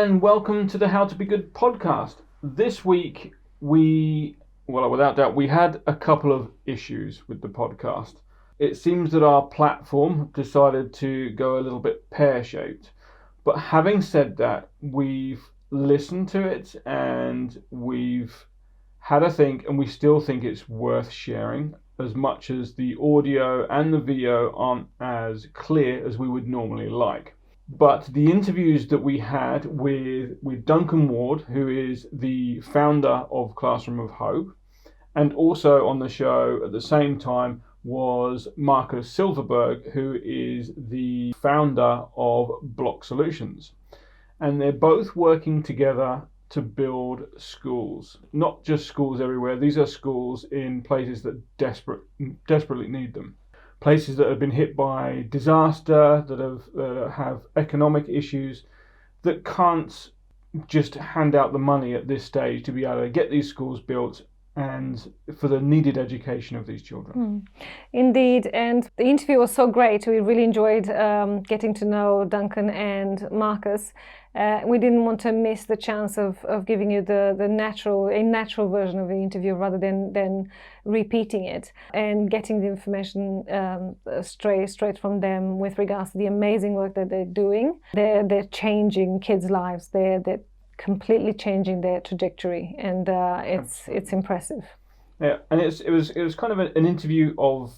and welcome to the How to Be Good podcast. This week without doubt, we had a couple of issues with the podcast. It seems that our platform decided to go a little bit pear-shaped. But having said that, we've listened to it and we've had a think, and we still think it's worth sharing, as much as the audio and the video aren't as clear as we would normally like. But the interviews that we had with Duncan Ward, who is the founder of Classroom of Hope, and also on the show at the same time was Markus Silverberg, who is the founder of Block Solutions. And they're both working together to build schools. Not just schools everywhere, these are schools in places that desperately need them. Places that have been hit by disaster, that have economic issues, that can't just hand out the money at this stage to be able to get these schools built and for the needed education of these children. Indeed, and the interview was so great. We really enjoyed getting to know Duncan and Markus. We didn't want to miss the chance of giving you a natural version of the interview rather than repeating it and getting the information straight from them with regards to the amazing work that they're doing. They're changing kids' lives. They're completely changing their trajectory, and it's impressive. Yeah, and it was kind of an interview of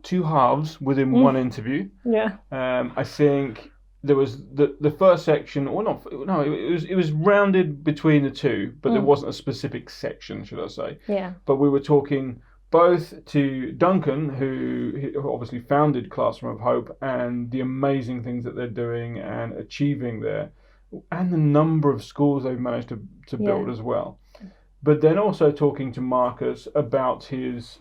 two halves within one interview. Yeah. I think there was the first section, or not? No, it was rounded between the two, but there wasn't a specific section, should I say? Yeah. But we were talking both to Duncan, who obviously founded Classroom of Hope, and the amazing things that they're doing and achieving there, and the number of schools they've managed to build as well. But then also talking to Markus about his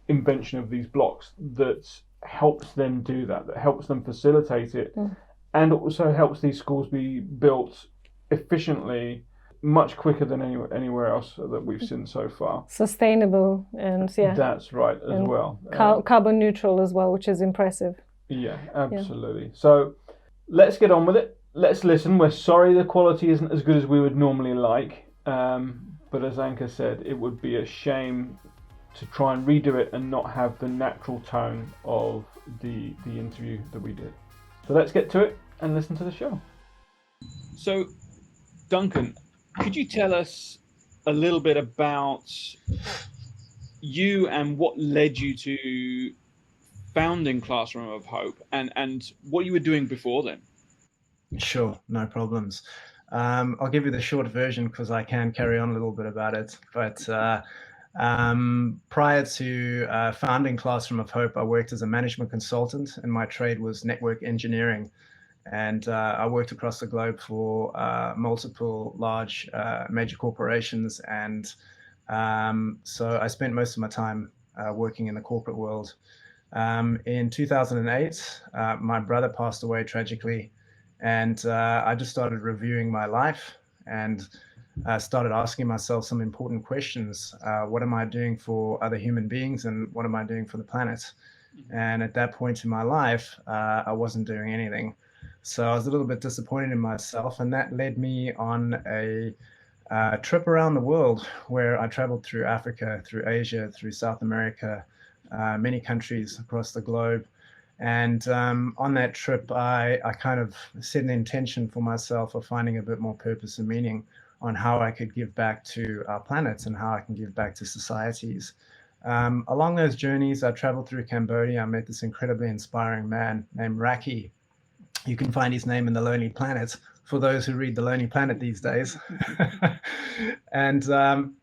invention of these blocks that helps them do that helps them facilitate it, and also helps these schools be built efficiently, much quicker than anywhere else that we've seen so far. Sustainable, and that's right as well. Carbon neutral as well, which is impressive. Yeah, absolutely. Yeah. So let's get on with it. Let's listen. We're sorry the quality isn't as good as we would normally like, but as Anka said, it would be a shame to try and redo it and not have the natural tone of the interview that we did. So let's get to it and listen to the show. So, Duncan, could you tell us a little bit about you and what led you to founding Classroom of Hope and what you were doing before then? Sure, no problems. I'll give you the short version because I can carry on a little bit about it. But prior to founding Classroom of Hope, I worked as a management consultant, and my trade was network engineering. And I worked across the globe for multiple large major corporations. And so I spent most of my time working in the corporate world. In 2008, my brother passed away tragically. And I just started reviewing my life and started asking myself some important questions. What am I doing for other human beings, and what am I doing for the planet? And at that point in my life, I wasn't doing anything. So I was a little bit disappointed in myself, and that led me on a trip around the world where I traveled through Africa, through Asia, through South America, many countries across the globe. And on that trip, I kind of set an intention for myself of finding a bit more purpose and meaning on how I could give back to our planet and how I can give back to societies. Along those journeys, I traveled through Cambodia. I met this incredibly inspiring man named Raki. You can find his name in The Lonely Planet for those who read The Lonely Planet these days. And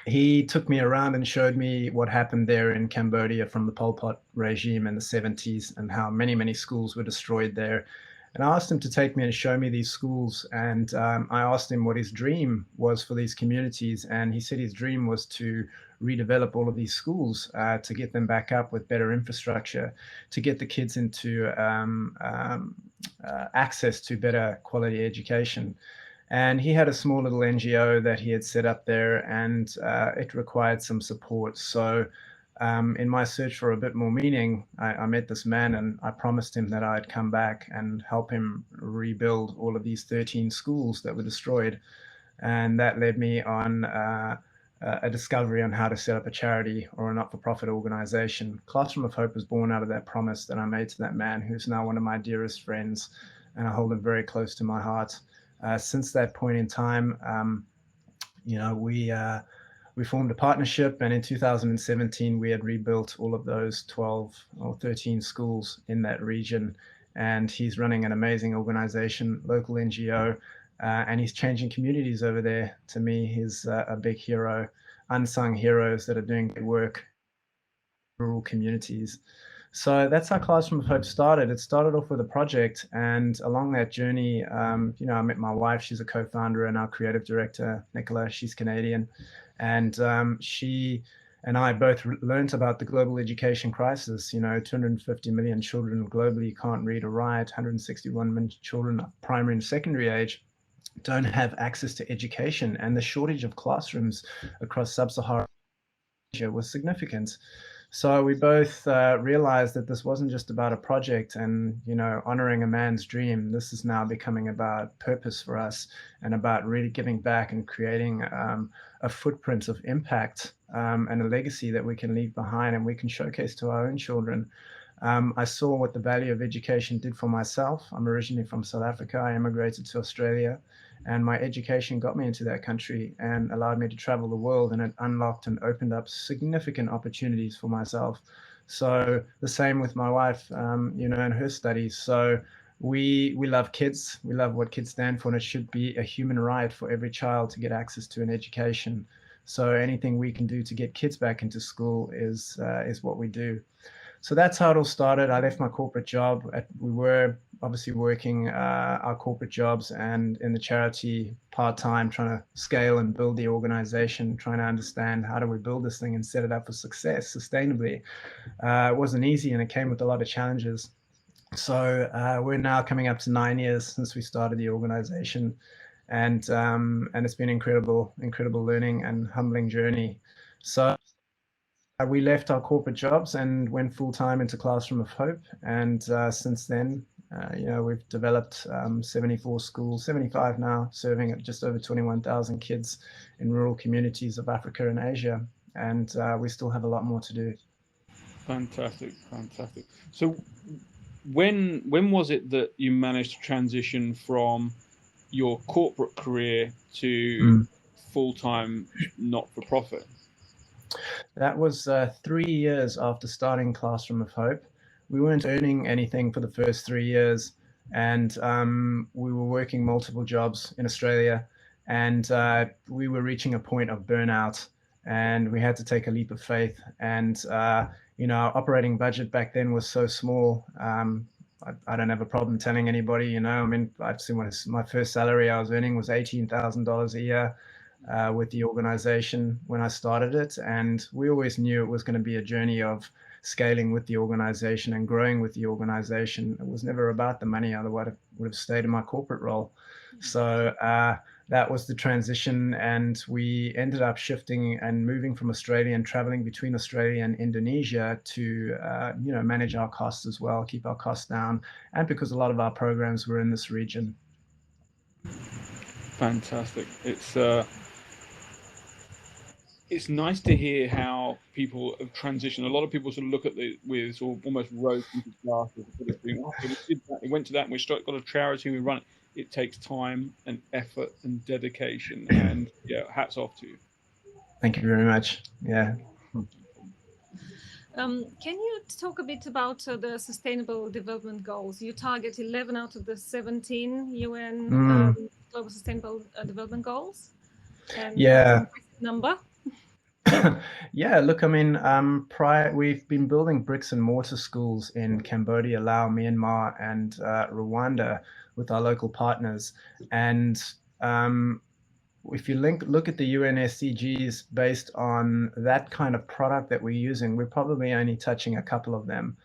he took me around and showed me what happened there in Cambodia from the Pol Pot regime in the 70s and how many, many schools were destroyed there. And I asked him to take me and show me these schools. And I asked him what his dream was for these communities. And he said his dream was to redevelop all of these schools to get them back up with better infrastructure, to get the kids into access to better quality education. And he had a small little NGO that he had set up there, and it required some support. So in my search for a bit more meaning, I met this man, and I promised him that I'd come back and help him rebuild all of these 13 schools that were destroyed. And that led me on a discovery on how to set up a charity or a not-for-profit organization. Classroom of Hope was born out of that promise that I made to that man, who's now one of my dearest friends, and I hold him very close to my heart. Since that point in time, we formed a partnership, and in 2017 we had rebuilt all of those 12 or 13 schools in that region. And he's running an amazing organization, local NGO, and he's changing communities over there. To me, he's a big hero, unsung heroes that are doing good work in rural communities. So that's how Classroom of Hope started. It started off with a project, and along that journey, I met my wife. She's a co-founder and our creative director, Nicola. She's Canadian, and she and I both learned about the global education crisis. 250 million children globally can't read or write. 161 million children of primary and secondary age don't have access to education, and the shortage of classrooms across sub-Saharan Asia was significant. So we both realized that this wasn't just about a project and, honoring a man's dream. This is now becoming about purpose for us, and about really giving back and creating a footprint of impact and a legacy that we can leave behind and we can showcase to our own children. I saw what the value of education did for myself. I'm originally from South Africa. I immigrated to Australia, and my education got me into that country and allowed me to travel the world, and it unlocked and opened up significant opportunities for myself. So the same with my wife, and her studies. So we love kids. We love what kids stand for, and it should be a human right for every child to get access to an education. So anything we can do to get kids back into school is what we do. So that's how it all started. I left my corporate job. We were obviously working our corporate jobs and in the charity part-time, trying to scale and build the organization, trying to understand how do we build this thing and set it up for success sustainably. It wasn't easy, and it came with a lot of challenges. So we're now coming up to 9 years since we started the organization, and it's been incredible learning and humbling journey. So we left our corporate jobs and went full-time into Classroom of Hope, and since then, we've developed 74 schools, 75 now, serving at just over 21,000 kids in rural communities of Africa and Asia, and we still have a lot more to do. Fantastic. So when was it that you managed to transition from your corporate career to full-time not-for-profit? That was 3 years after starting Classroom of Hope. We weren't earning anything for the first 3 years, and we were working multiple jobs in Australia, and we were reaching a point of burnout, and we had to take a leap of faith. And our operating budget back then was so small. I don't have a problem telling anybody. I've seen my first salary I was earning was $18,000 a year. With the organization when I started it, and we always knew it was going to be a journey of scaling with the organization and growing with the organization. It was never about the money, otherwise I would have stayed in my corporate role. So that was the transition, and we ended up shifting and moving from Australia and traveling between Australia and Indonesia to manage our costs as well, keep our costs down, and because a lot of our programs were in this region. Fantastic. It's nice to hear how people have transitioned. A lot of people sort of look at it with sort of almost rose-tinted glasses. We did that. We went to that, and we got a charity. We run it. It takes time and effort and dedication. And hats off to you. Thank you very much. Yeah. Can you talk a bit about the Sustainable Development Goals? You target 11 out of the 17 UN Global Sustainable Development Goals. And number. Yeah, look, we've been building bricks and mortar schools in Cambodia, Laos, Myanmar, and Rwanda with our local partners. And if you look at the UN SDGs based on that kind of product that we're using, we're probably only touching a couple of them.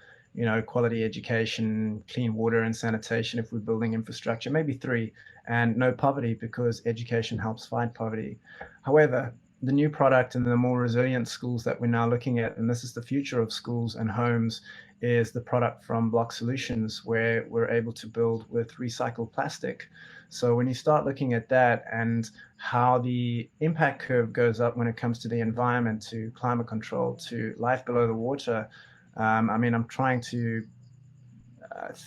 Quality education, clean water and sanitation if we're building infrastructure, maybe 3, and no poverty, because education helps fight poverty. However, the new product and the more resilient schools that we're now looking at, and this is the future of schools and homes, is the product from Block Solutions, where we're able to build with recycled plastic. So when you start looking at that and how the impact curve goes up when it comes to the environment, to climate control, to life below the water, I mean, I'm trying to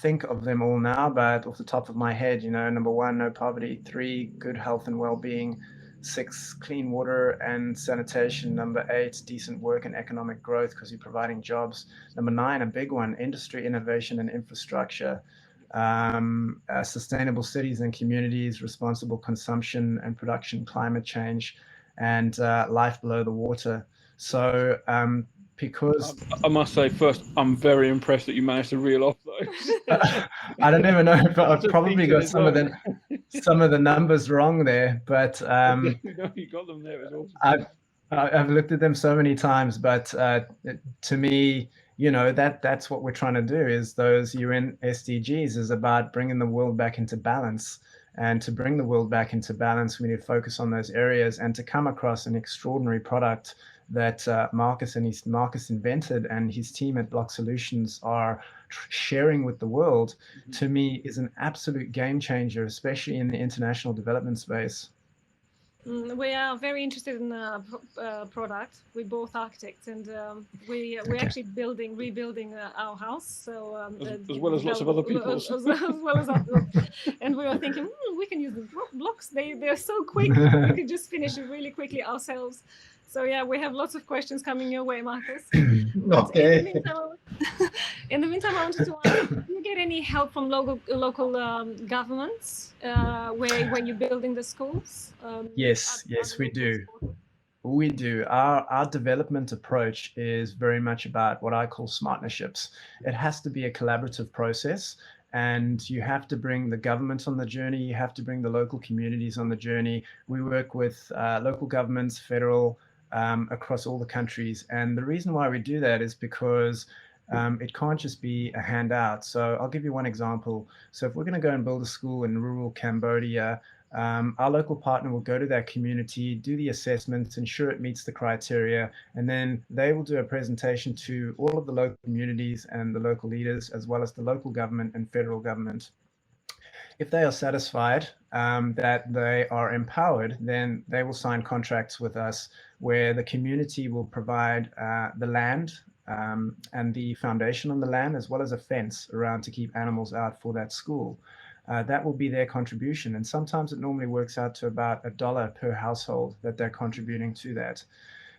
think of them all now, but off the top of my head, number 1, no poverty; 3, good health and well-being; 6, clean water and sanitation; number 8, decent work and economic growth because you're providing jobs; number 9, a big one, industry, innovation and infrastructure; sustainable cities and communities; responsible consumption and production; climate change; and life below the water. So because I must say first, I'm very impressed that you managed to reel off those. I don't even know, but I've probably got some of the numbers wrong there. But No, you got them there. It was awesome. I've looked at them so many times, but to me, that's what we're trying to do. Is those UN SDGs is about bringing the world back into balance. And to bring the world back into balance, we need to focus on those areas and to come across an extraordinary product that Markus invented and his team at Block Solutions are sharing with the world, to me is an absolute game changer, especially in the international development space. We are very interested in the product. We're both architects, and we're actually rebuilding our house. So as well as lots of other people, as well as others. And we were thinking, we can use the blocks. They're so quick. We could just finish it really quickly ourselves. So yeah, we have lots of questions coming your way, Markus. Okay. In the meantime, I wanted to ask, do you get any help from local governments when you're building the schools? Yes, we do. We do. Our development approach is very much about what I call smartnerships. It has to be a collaborative process, and you have to bring the government on the journey. You have to bring the local communities on the journey. We work with local governments, federal, across all the countries. And the reason why we do that is because it can't just be a handout. So I'll give you one example. So if we're going to go and build a school in rural Cambodia, our local partner will go to that community, do the assessments, ensure it meets the criteria, and then they will do a presentation to all of the local communities and the local leaders, as well as the local government and federal government. If they are satisfied that they are empowered, then they will sign contracts with us where the community will provide the land and the foundation on the land, as well as a fence around to keep animals out for that school. That will be their contribution. And sometimes it normally works out to about $1 per household that they're contributing to that.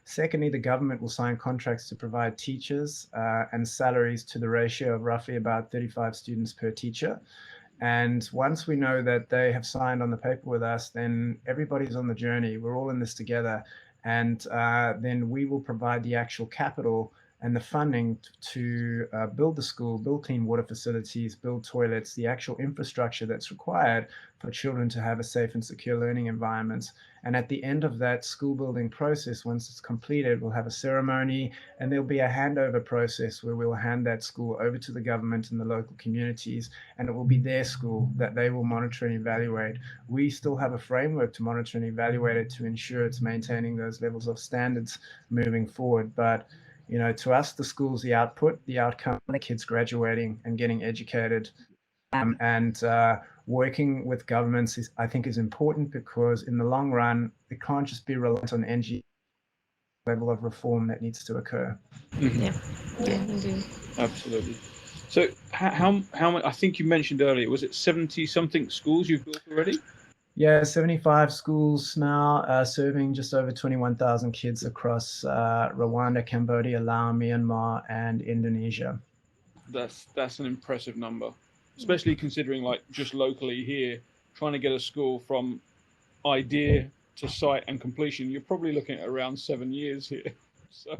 Secondly, the government will sign contracts to provide teachers and salaries to the ratio of roughly about 35 students per teacher. And once we know that they have signed on the paper with us, then everybody's on the journey. We're all in this together. And then we will provide the actual capital and the funding to build the school, build clean water facilities, build toilets, the actual infrastructure that's required for children to have a safe and secure learning environment. And at the end of that school building process, once it's completed, we'll have a ceremony, and there'll be a handover process where we'll hand that school over to the government and the local communities, and it will be their school that they will monitor and evaluate. We still have a framework to monitor and evaluate it to ensure it's maintaining those levels of standards moving forward. But to us, the school's the output, the outcome, the kids graduating and getting educated. And working with governments I think is important, because in the long run, it can't just be reliant on NGO level of reform that needs to occur. Mm-hmm. Yeah, indeed. Absolutely. So how many, I think you mentioned earlier, was it 70 something schools you've built already? Yeah, 75 schools now, serving just over 21,000 kids across Rwanda, Cambodia, Laos, Myanmar, and Indonesia. That's an impressive number, especially considering, like, just locally here, trying to get a school from idea to site and completion, you're probably looking at around 7 years here. So,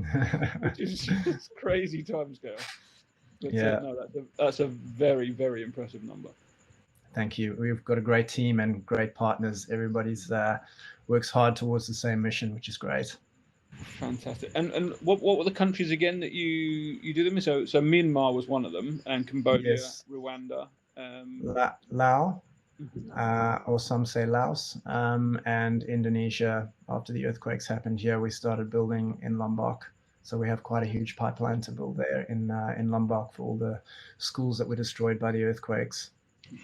which is just crazy timescale. But yeah, no, that's a very, very impressive number. Thank you. We've got a great team and great partners. Everybody's works hard towards the same mission, which is great. Fantastic. And what were the countries again that you did them in? So Myanmar was one of them, and Cambodia, yes. Rwanda, Laos. or some say Laos, and Indonesia. After the earthquakes happened here, we started building in Lombok. So we have quite a huge pipeline to build there in Lombok for all the schools that were destroyed by the earthquakes.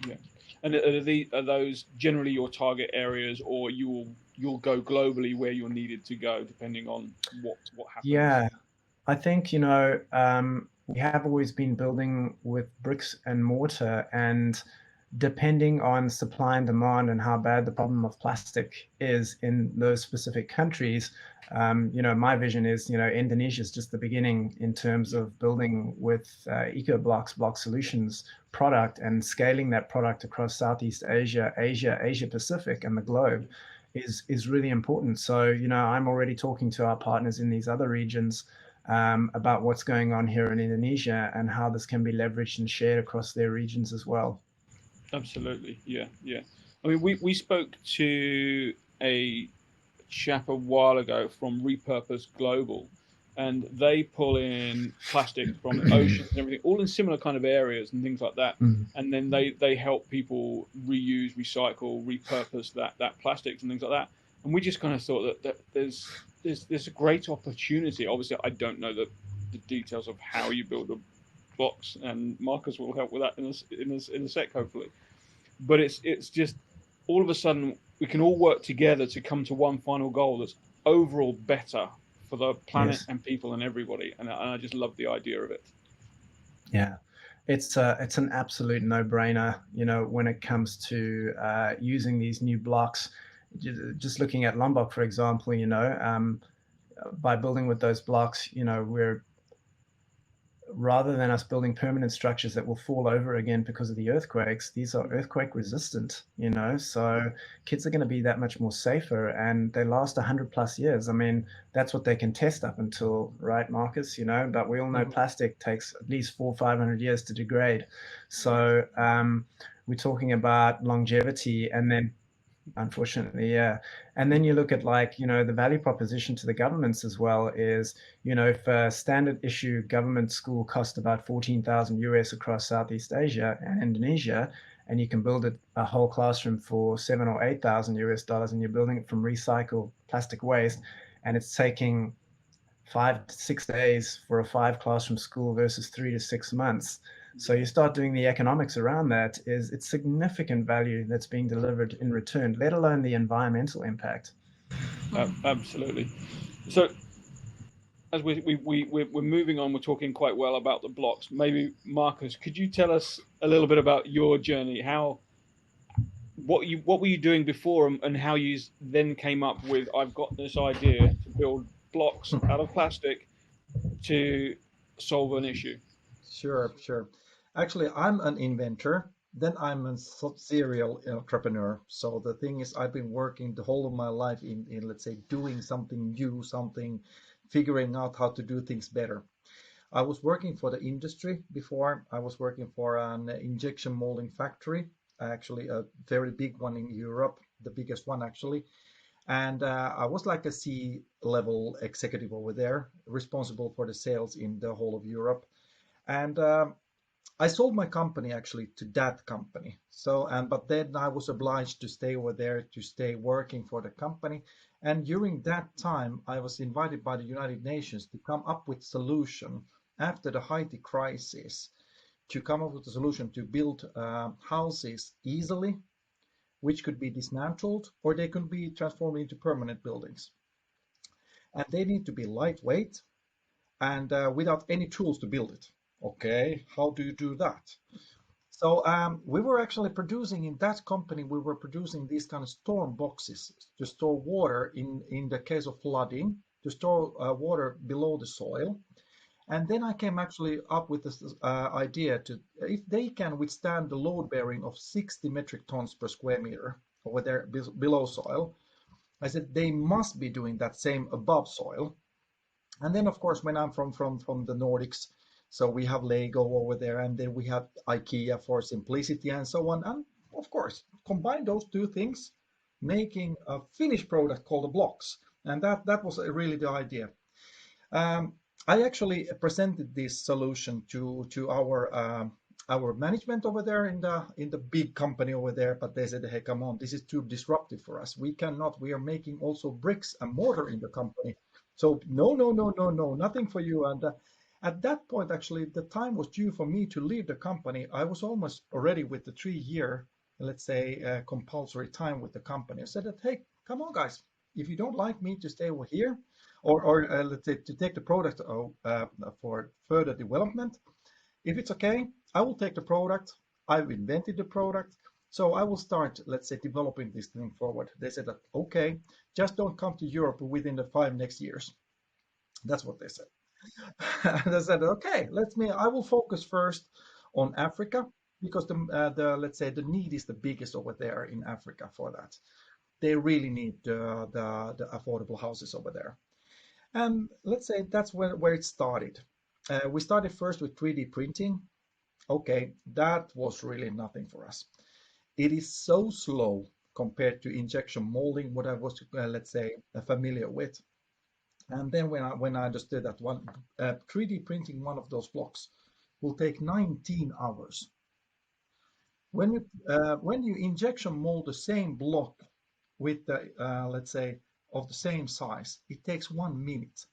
Yeah. And are those generally your target areas, or you'll go globally where you're needed to go, depending on what happens? Yeah, I think, we have always been building with bricks and mortar, and depending on supply and demand and how bad the problem of plastic is in those specific countries, my vision is, Indonesia is just the beginning in terms of building with EcoBlock's Block Solutions product and scaling that product across Southeast Asia, Asia Pacific, and the globe is really important. So, I'm already talking to our partners in these other regions about what's going on here in Indonesia and how this can be leveraged and shared across their regions as well. Absolutely, yeah, yeah. I mean, we spoke to a chap a while ago from Repurpose Global, and they pull in plastic from the oceans and everything, all in similar kind of areas and things like that. And then they help people reuse, recycle, repurpose that plastics and things like that. And we just kind of thought that there's a great opportunity. Obviously, I don't know the details of how you build the blocks, and Markus will help with that in a sec, hopefully. But it's just all of a sudden we can all work together to come to one final goal that's overall better for the planet and people and everybody. And I just love the idea of it. Yeah, it's an absolute no-brainer, when it comes to using these new blocks. Just looking at Lombok, for example, by building with those blocks, we're, rather than us building permanent structures that will fall over again because of the earthquakes, these are earthquake resistant, so kids are going to be that much more safer, and they last 100+ years. I mean, that's what they can test up until, right, Markus? But we all know plastic takes at least 400-500 years to degrade. So we're talking about longevity, and then unfortunately, yeah. And then you look at, the value proposition to the governments as well is, if a standard issue government school costs about 14,000 US across Southeast Asia and Indonesia, and you can build a whole classroom for 7 or 8,000 US dollars, and you're building it from recycled plastic waste, and it's taking 5 to 6 days for a 5-classroom school versus 3 to 6 months. So you start doing the economics around that, it's significant value that's being delivered in return, let alone the environmental impact. Absolutely. So as we're moving on, we're talking quite well about the blocks. Maybe Markus, could you tell us a little bit about your journey? What were you doing before, and how you then came up with, I've got this idea to build blocks out of plastic to solve an issue? Sure. Actually, I'm an inventor. Then I'm a serial entrepreneur. So the thing is, I've been working the whole of my life in let's say, doing something new, figuring out how to do things better. I was working for the industry before. I was working for an injection molding factory, actually a very big one in Europe, the biggest one actually. And I was like a C-level executive over there, responsible for the sales in the whole of Europe. And I sold my company actually to that company. But then I was obliged to stay over there, to stay working for the company. And during that time, I was invited by the United Nations to come up with solution after the Haiti crisis, to come up with a solution to build houses easily, which could be dismantled, or they could be transformed into permanent buildings. And they need to be lightweight and without any tools to build it. Okay, how do you do that? So we were actually producing in that company, we were producing these kind of storm boxes to store water in the case of flooding, to store water below the soil. And then I came actually up with this idea to, if they can withstand the load bearing of 60 metric tons per square meter over there below soil, I said they must be doing that same above soil. And then, of course, when I'm from the Nordics, so we have Lego over there, and then we have IKEA for simplicity and so on. And of course, combine those two things, making a finished product called the blocks. And that was really the idea. I actually presented this solution to our our management over there in the big company over there, but they said, hey, come on, this is too disruptive for us. We cannot. We are making also bricks and mortar in the company. So no, nothing for you. And at that point, actually, the time was due for me to leave the company. I was almost already with the 3-year, let's say, compulsory time with the company. I said that, hey, come on, guys, if you don't like me to stay over here, or let's say to take the product for further development, if it's okay, I will take the product. I've invented the product. So I will start, let's say, developing this thing forward. They said that, okay, just don't come to Europe within the 5 next years. That's what they said. And I said, okay, I will focus first on Africa because the let's say the need is the biggest over there in Africa for that. They really need the affordable houses over there. And let's say that's where it started. We started first with 3D printing. Okay, that was really nothing for us. It is so slow compared to injection molding, what I was, let's say, familiar with. And then when I understood that 3D printing one of those blocks will take 19 hours. When you injection mold the same block with the, let's say, of the same size, it takes 1 minute.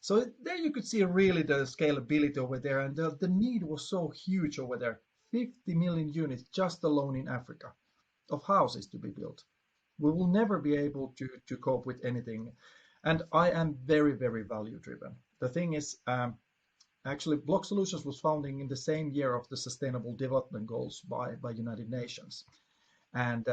So there you could see really the scalability over there, and the need was so huge over there. 50 million units just alone in Africa of houses to be built. We will never be able to cope with anything. And I am very, very value driven. The thing is, actually, Block Solutions was founded in the same year of the Sustainable Development Goals by United Nations. And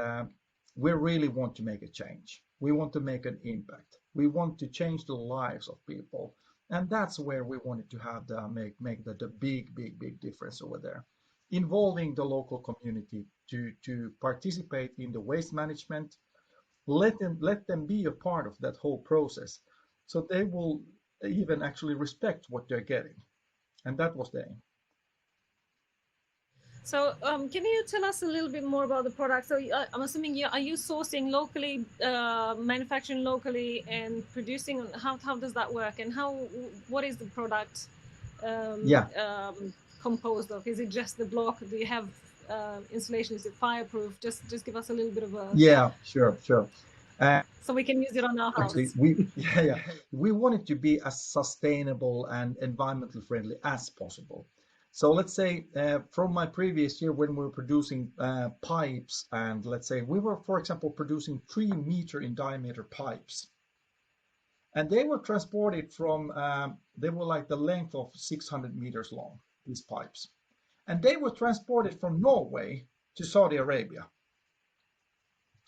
we really want to make a change. We want to make an impact. We want to change the lives of people. And that's where we wanted to have make the big difference over there. Involving the local community to participate in the waste management, let them be a part of that whole process, so they will even actually respect what they're getting, and that was the aim. So can you tell us a little bit more about the product? So I'm assuming are you sourcing locally, manufacturing locally, and producing? How does that work? And what is the product composed of? Is it just the block? Do you have insulation? Is it fireproof? Just give us a little bit of a... Yeah, sure. So we can use it on our house. Actually, we want it to be as sustainable and environmentally friendly as possible. So let's say from my previous year when we were producing pipes, and let's say we were, for example, producing 3 meter in diameter pipes. And they were transported from, they were like the length of 600 meters long, these pipes. And they were transported from Norway to Saudi Arabia.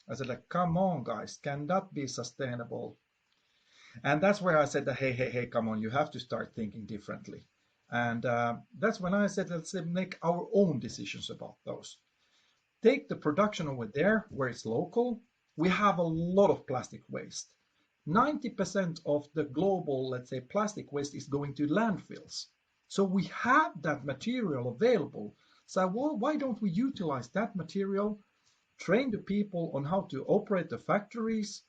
I said, like, come on, guys, can that be sustainable? And that's where I said, hey, come on, you have to start thinking differently. And that's when I said, let's make our own decisions about those. Take the production over there where it's local. We have a lot of plastic waste. 90% of the global, let's say, plastic waste is going to landfills. So we have that material available. So why don't we utilize that material, train the people on how to operate the factories,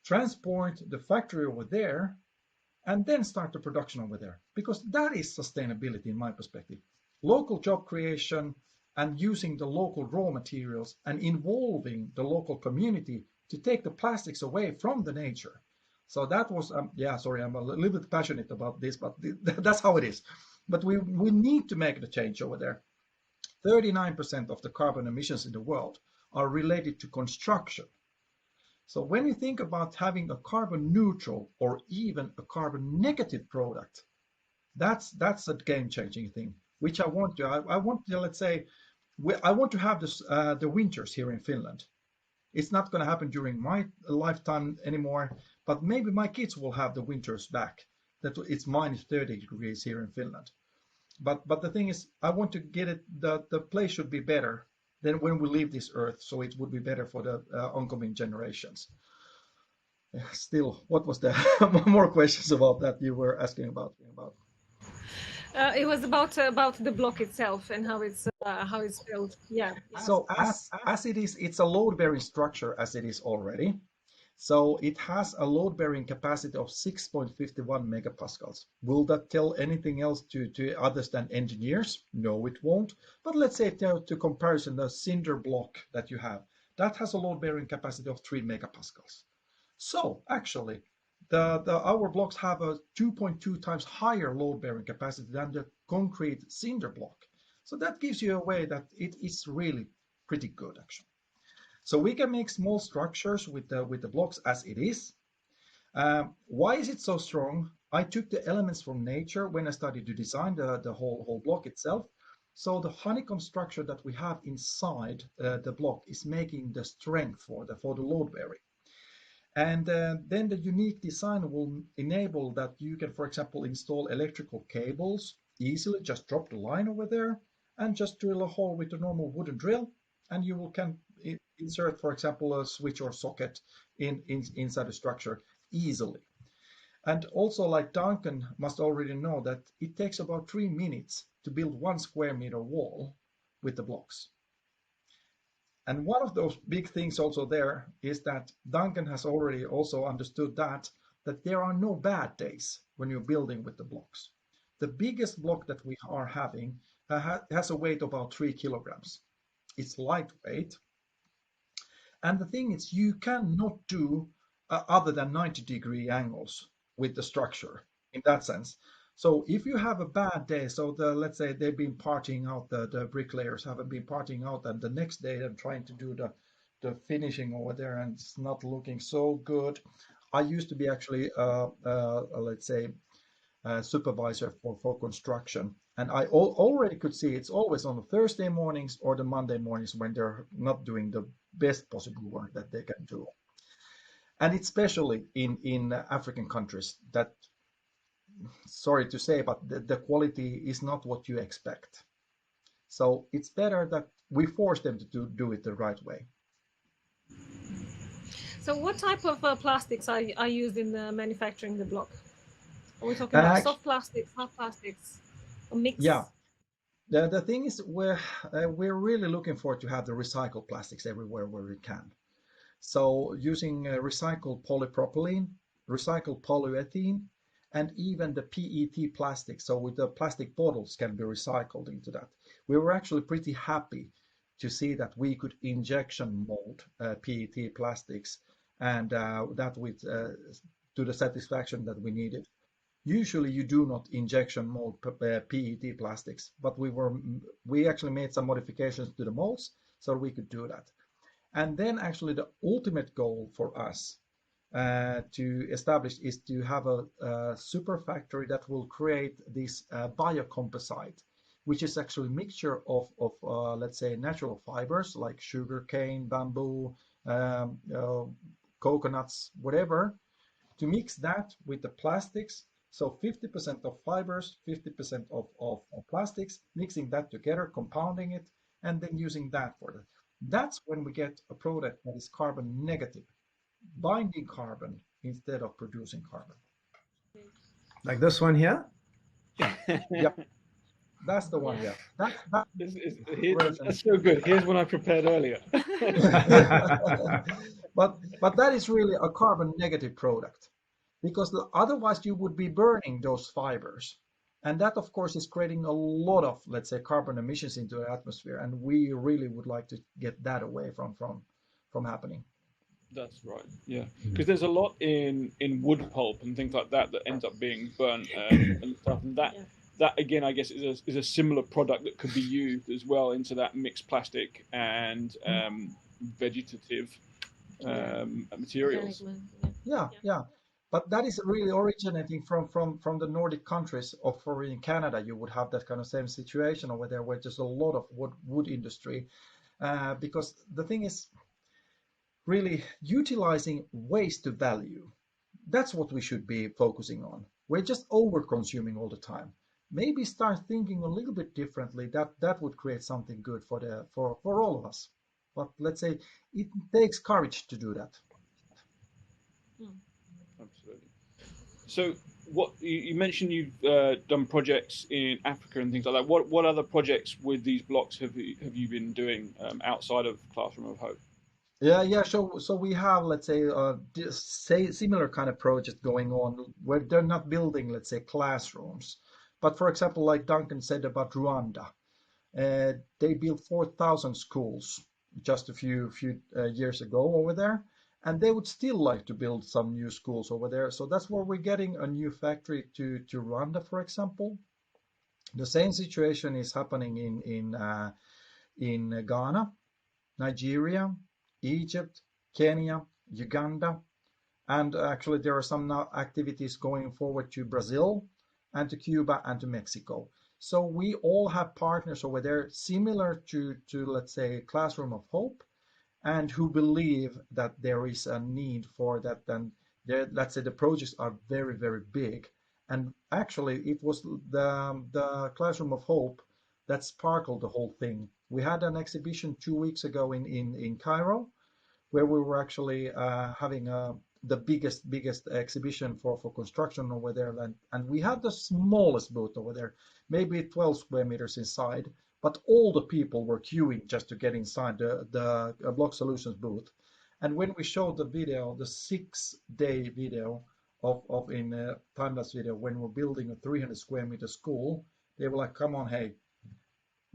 transport the factory over there, and then start the production over there, because that is sustainability in my perspective. Local job creation and using the local raw materials and involving the local community to take the plastics away from the nature. So that was, sorry, I'm a little bit passionate about this, but that's how it is. But we need to make the change over there. 39% of the carbon emissions in the world are related to construction. So when you think about having a carbon neutral or even a carbon negative product, that's a game-changing thing, which I want to, let's say, I want to have this, the winters here in Finland. It's not going to happen during my lifetime anymore, but maybe my kids will have the winters back, that it's minus 30 degrees here in Finland. But the thing is, I want to get it, the place should be better than when we leave this earth, so it would be better for the oncoming generations. Still, what was the more questions about that you were asking about? It was about the block itself and how it's built. Yeah. So as it is, it's a load-bearing structure as it is already. So it has a load-bearing capacity of 6.51 megapascals. Will that tell anything else to others than engineers? No, it won't. But let's say to comparison, the cinder block that you have, that has a load-bearing capacity of 3 megapascals. So actually, our blocks have a 2.2 times higher load-bearing capacity than the concrete cinder block. So that gives you a way that it is really pretty good, actually. So we can make small structures with the blocks as it is. Why is it so strong? I took the elements from nature when I started to design the whole block itself. So the honeycomb structure that we have inside the block is making the strength for the load bearing. And then the unique design will enable that you can, for example, install electrical cables easily. Just drop the line over there and just drill a hole with a normal wooden drill, and you can insert, for example, a switch or socket inside the structure easily. And also, like Duncan must already know, that it takes about 3 minutes to build 1 square meter wall with the blocks. And one of those big things also there is that Duncan has already also understood that there are no bad days when you're building with the blocks. The biggest block that we are having has a weight of about 3 kilograms. It's lightweight. And the thing is, you cannot do other than 90-degree angles with the structure in that sense. So if you have a bad day, so let's say they've been partying out, the bricklayers haven't been partying out, and the next day they're trying to do the finishing over there and it's not looking so good. I used to be actually, let's say, supervisor for construction. And I already could see it's always on the Thursday mornings or the Monday mornings when they're not doing the best possible work that they can do. And it's especially in African countries that, sorry to say, but the quality is not what you expect. So it's better that we force them to do it the right way. So what type of plastics are used in the manufacturing the block? Are we talking about soft plastics, hard plastics, or mix? Yeah. The thing is, we're really looking forward to have the recycled plastics everywhere where we can. So using recycled polypropylene, recycled polyethylene, and even the PET plastic. So with the plastic bottles can be recycled into that. We were actually pretty happy to see that we could injection mold PET plastics, and that with to the satisfaction that we needed. Usually you do not injection mold PET plastics, but we actually made some modifications to the molds so we could do that. And then actually the ultimate goal for us to establish is to have a super factory that will create this biocomposite, which is actually a mixture of let's say natural fibers like sugarcane, bamboo, coconuts, whatever, to mix that with the plastics. So 50% of fibers, 50% of plastics, mixing that together, compounding it, and then using that for that. That's when we get a product that is carbon negative, binding carbon instead of producing carbon. Like this one here? Yeah, that's the one. Yeah, that's so good. Here's one I prepared earlier. but that is really a carbon negative product, because otherwise you would be burning those fibers. And that, of course, is creating a lot of, let's say, carbon emissions into the atmosphere. And we really would like to get that away from happening. That's right, yeah. Because there's a lot in wood pulp and things like that ends up being burnt and stuff. And that again, I guess, is a similar product that could be used as well into that mixed plastic and vegetative materials. Yeah. But that is really originating from the Nordic countries, or for in Canada, you would have that kind of same situation over there where there's a lot of wood industry. Because the thing is, really utilizing waste to value. That's what we should be focusing on. We're just over-consuming all the time. Maybe start thinking a little bit differently. That would create something good for all of us. But let's say it takes courage to do that. Absolutely. So, what you mentioned, you've done projects in Africa and things like that. What other projects with these blocks have you been doing outside of Classroom of Hope? Yeah. So we have, let's say, say similar kind of project going on where they're not building, let's say, classrooms, but for example, like Duncan said about Rwanda, they built 4,000 schools just a few years ago over there, and they would still like to build some new schools over there. So that's where we're getting a new factory to Rwanda, for example. The same situation is happening in Ghana, Nigeria, Egypt, Kenya, Uganda, and actually there are some now activities going forward to Brazil and to Cuba and to Mexico. So we all have partners over there similar to let's say Classroom of Hope, and who believe that there is a need for that. And let's say the projects are very big. And actually it was the Classroom of Hope that sparkled the whole thing. We had an exhibition 2 weeks ago in Cairo, where we were actually having the biggest exhibition for construction over there, and we had the smallest booth over there, maybe 12 square meters inside, but all the people were queuing just to get inside the Block Solutions booth. And when we showed the video, the 6-day video of in time-lapse video, when we're building a 300 square meter school, they were like, come on, hey,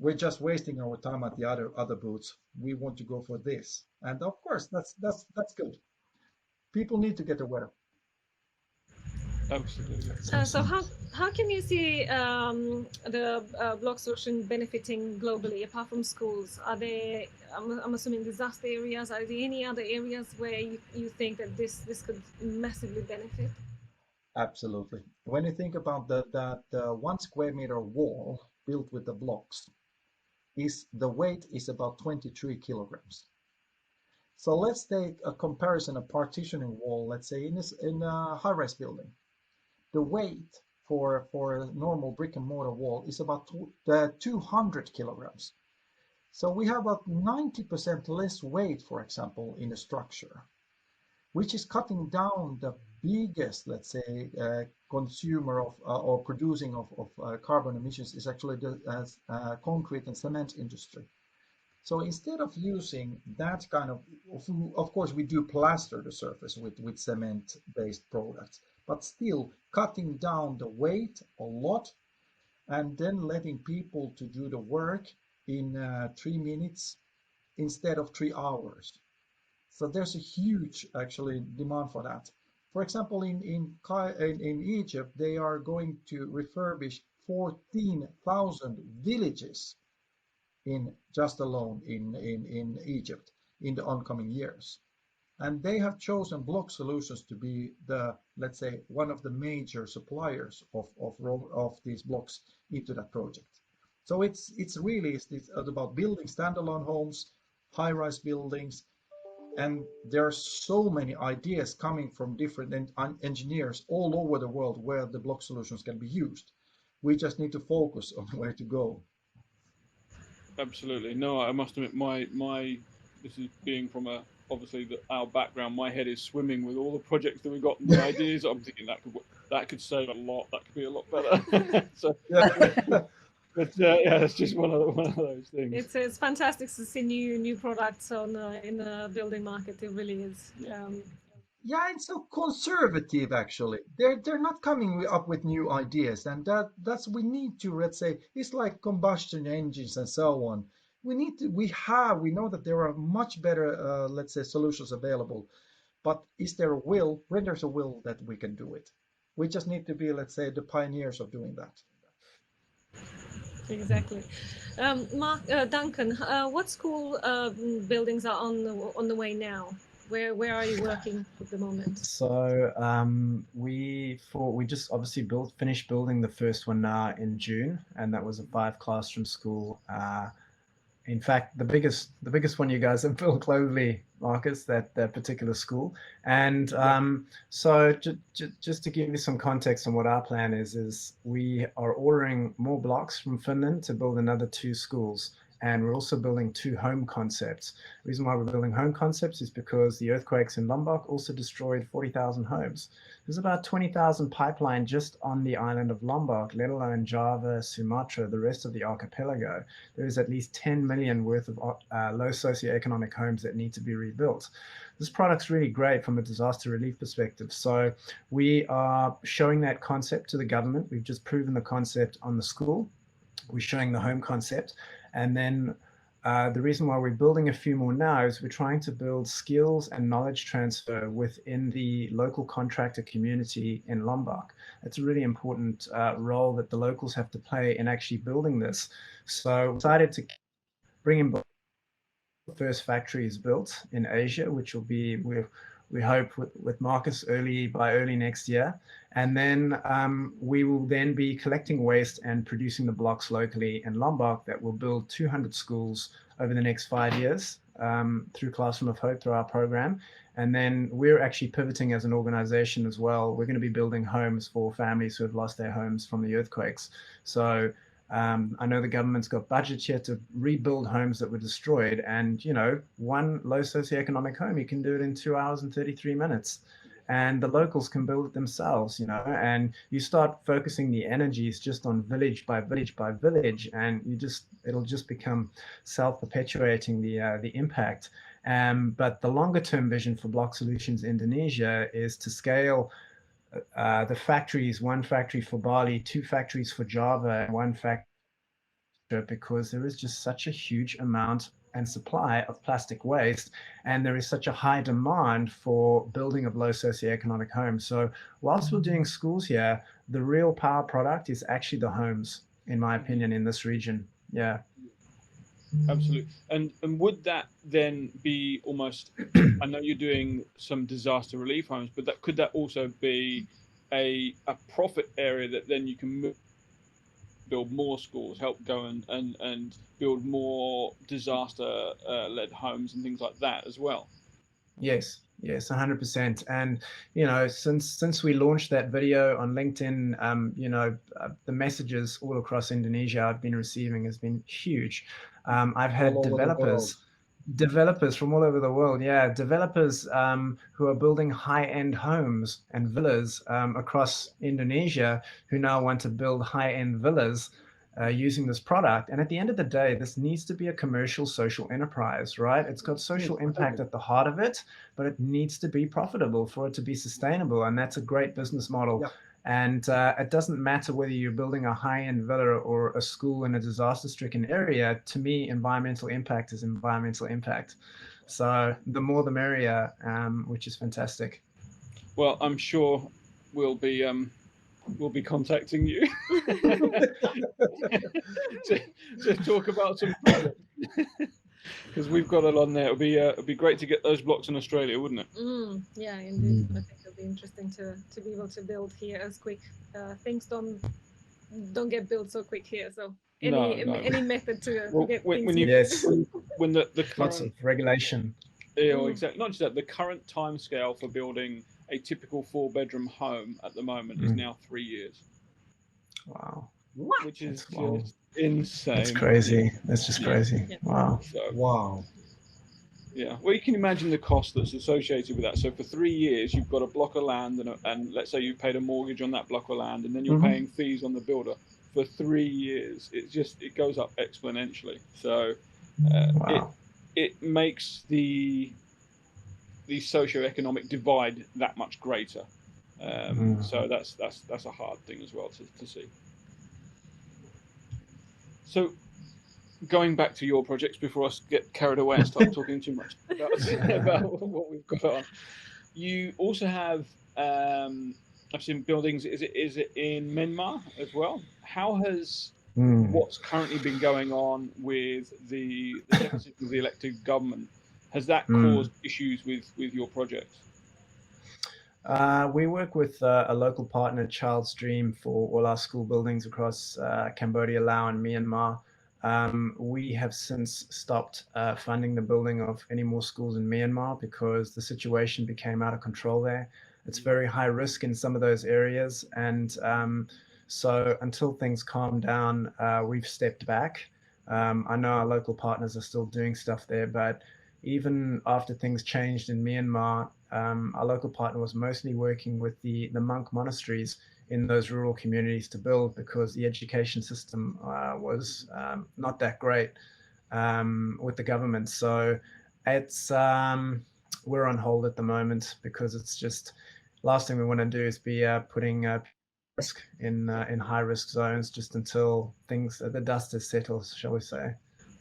we're just wasting our time at the other booths. We want to go for this. And of course, that's good. People need to get aware. Absolutely. So how can you see the block solution benefiting globally apart from schools? Are there, I'm assuming, disaster areas? Are there any other areas where you think that this could massively benefit? Absolutely. When you think about that 1 square meter wall built with the blocks, the weight is about 23 kilograms. So let's take a comparison, a partitioning wall, let's say in a high-rise building. The weight for a normal brick and mortar wall is about 200 kilograms. So we have about 90% less weight, for example, in a structure, which is cutting down the biggest, let's say, consumer of or producing of carbon emissions is actually the concrete and cement industry. So instead of using that kind of course, we do plaster the surface with cement-based products, but still cutting down the weight a lot and then letting people to do the work in 3 minutes instead of 3 hours. So there's a huge actually demand for that. For example, in Egypt, they are going to refurbish 14,000 villages in just alone in Egypt in the oncoming years. And they have chosen Block Solutions to be the, let's say, one of the major suppliers of these blocks into that project. So it's about building standalone homes, high-rise buildings, and there are so many ideas coming from different engineers all over the world where the Block Solutions can be used. We just need to focus on where to go. Absolutely. No, I must admit, my this is being from obviously our background. My head is swimming with all the projects that we've got and the ideas. I'm thinking that could save a lot. That could be a lot better. So, but yeah, it's just one of those things. It's fantastic to see new products in the building market. It really is. Yeah, it's so conservative actually. They're not coming up with new ideas, and that's we need to, let's say, it's like combustion engines and so on. We know that there are much better let's say solutions available, but is there a will? When there's a will that we can do it, we just need to be, let's say, the pioneers of doing that. Exactly. Duncan, what school buildings are on the way now? Where are you working at the moment? So we just obviously finished building the first one now in June, and that was a 5-classroom school. In fact, the biggest one you guys have built globally, Markus, that particular school. And so just to give you some context on what our plan is we are ordering more blocks from Finland to build another 2 schools. And we're also building 2 home concepts. The reason why we're building home concepts is because the earthquakes in Lombok also destroyed 40,000 homes. There's about 20,000 pipeline just on the island of Lombok, let alone Java, Sumatra, the rest of the archipelago. There is at least 10 million worth of low socioeconomic homes that need to be rebuilt. This product's really great from a disaster relief perspective. So we are showing that concept to the government. We've just proven the concept on the school. We're showing the home concept. And then the reason why we're building a few more now is we're trying to build skills and knowledge transfer within the local contractor community in Lombok. It's a really important role that the locals have to play in actually building this. So we decided to bring in the first factory is built in Asia, which will be, we hope, with Markus by early next year. And then we will then be collecting waste and producing the blocks locally in Lombok that will build 200 schools over the next 5 years through Classroom of Hope, through our program. And then we're actually pivoting as an organization as well. We're going to be building homes for families who have lost their homes from the earthquakes. So I know the government's got budgets here to rebuild homes that were destroyed. And, you know, one low socioeconomic home, you can do it in 2 hours and 33 minutes. And the locals can build it themselves, you know, and you start focusing the energies just on village by village by village, and it'll just become self-perpetuating the impact. But the longer term vision for Block Solutions Indonesia is to scale the factories, 1 factory for Bali, 2 factories for Java, and 1 factory, because there is just such a huge amount and supply of plastic waste, and there is such a high demand for building of low socioeconomic homes. So whilst we're doing schools here, the real power product is actually the homes, in my opinion, in this region. Yeah. Absolutely. And would that then be almost, I know you're doing some disaster relief homes, but could that also be a profit area that then you can build more schools, help go and build more disaster led homes and things like that as well? Yes, 100%. And, you know, since we launched that video on LinkedIn, you know, the messages all across Indonesia I've been receiving has been huge. I've had developers from all over the world, developers who are building high-end homes and villas across Indonesia, who now want to build high-end villas using this product. And at the end of the day, this needs to be a commercial social enterprise, right? It's got social impact at the heart of it, but it needs to be profitable for it to be sustainable. And that's a great business model. Yeah. And it doesn't matter whether you're building a high-end villa or a school in a disaster-stricken area. To me, environmental impact is environmental impact. So the more the merrier, which is fantastic. Well, I'm sure we'll be contacting you to talk about some projects. Because we've got a lot on there. It'd be great to get those blocks in Australia, wouldn't it? Yeah, indeed. I think it'll be interesting to be able to build here as quick. Things don't get built so quick here. So any method to get things. When the current, lots of regulation. Yeah, exactly. Not just that. The current timescale for building a typical 4-bedroom home at the moment is now 3 years. Wow. Which is just insane. That's crazy. That's just crazy. Yeah. Wow. So, wow. Yeah. Well, you can imagine the cost that's associated with that. So for 3 years, you've got a block of land, and let's say you've paid a mortgage on that block of land, and then you're paying fees on the builder for 3 years. It goes up exponentially. So it makes the socioeconomic divide that much greater. So that's a hard thing as well to see. So going back to your projects before I get carried away and start talking too much about what we've got on, you also have I've seen buildings. Is it in Myanmar as well? How has what's currently been going on with the deficit of the elected government, has that caused issues with your projects? We work with a local partner, Child's Dream, for all our school buildings across Cambodia, Laos, and Myanmar. We have since stopped funding the building of any more schools in Myanmar because the situation became out of control there. It's very high risk in some of those areas. And so until things calm down, we've stepped back. I know our local partners are still doing stuff there, but even after things changed in Myanmar, our local partner was mostly working with the monk monasteries in those rural communities to build, because the education system was not that great with the government. So it's we're on hold at the moment, because it's just, last thing we want to do is be putting risk in high risk zones, just until the dust has settled, shall we say.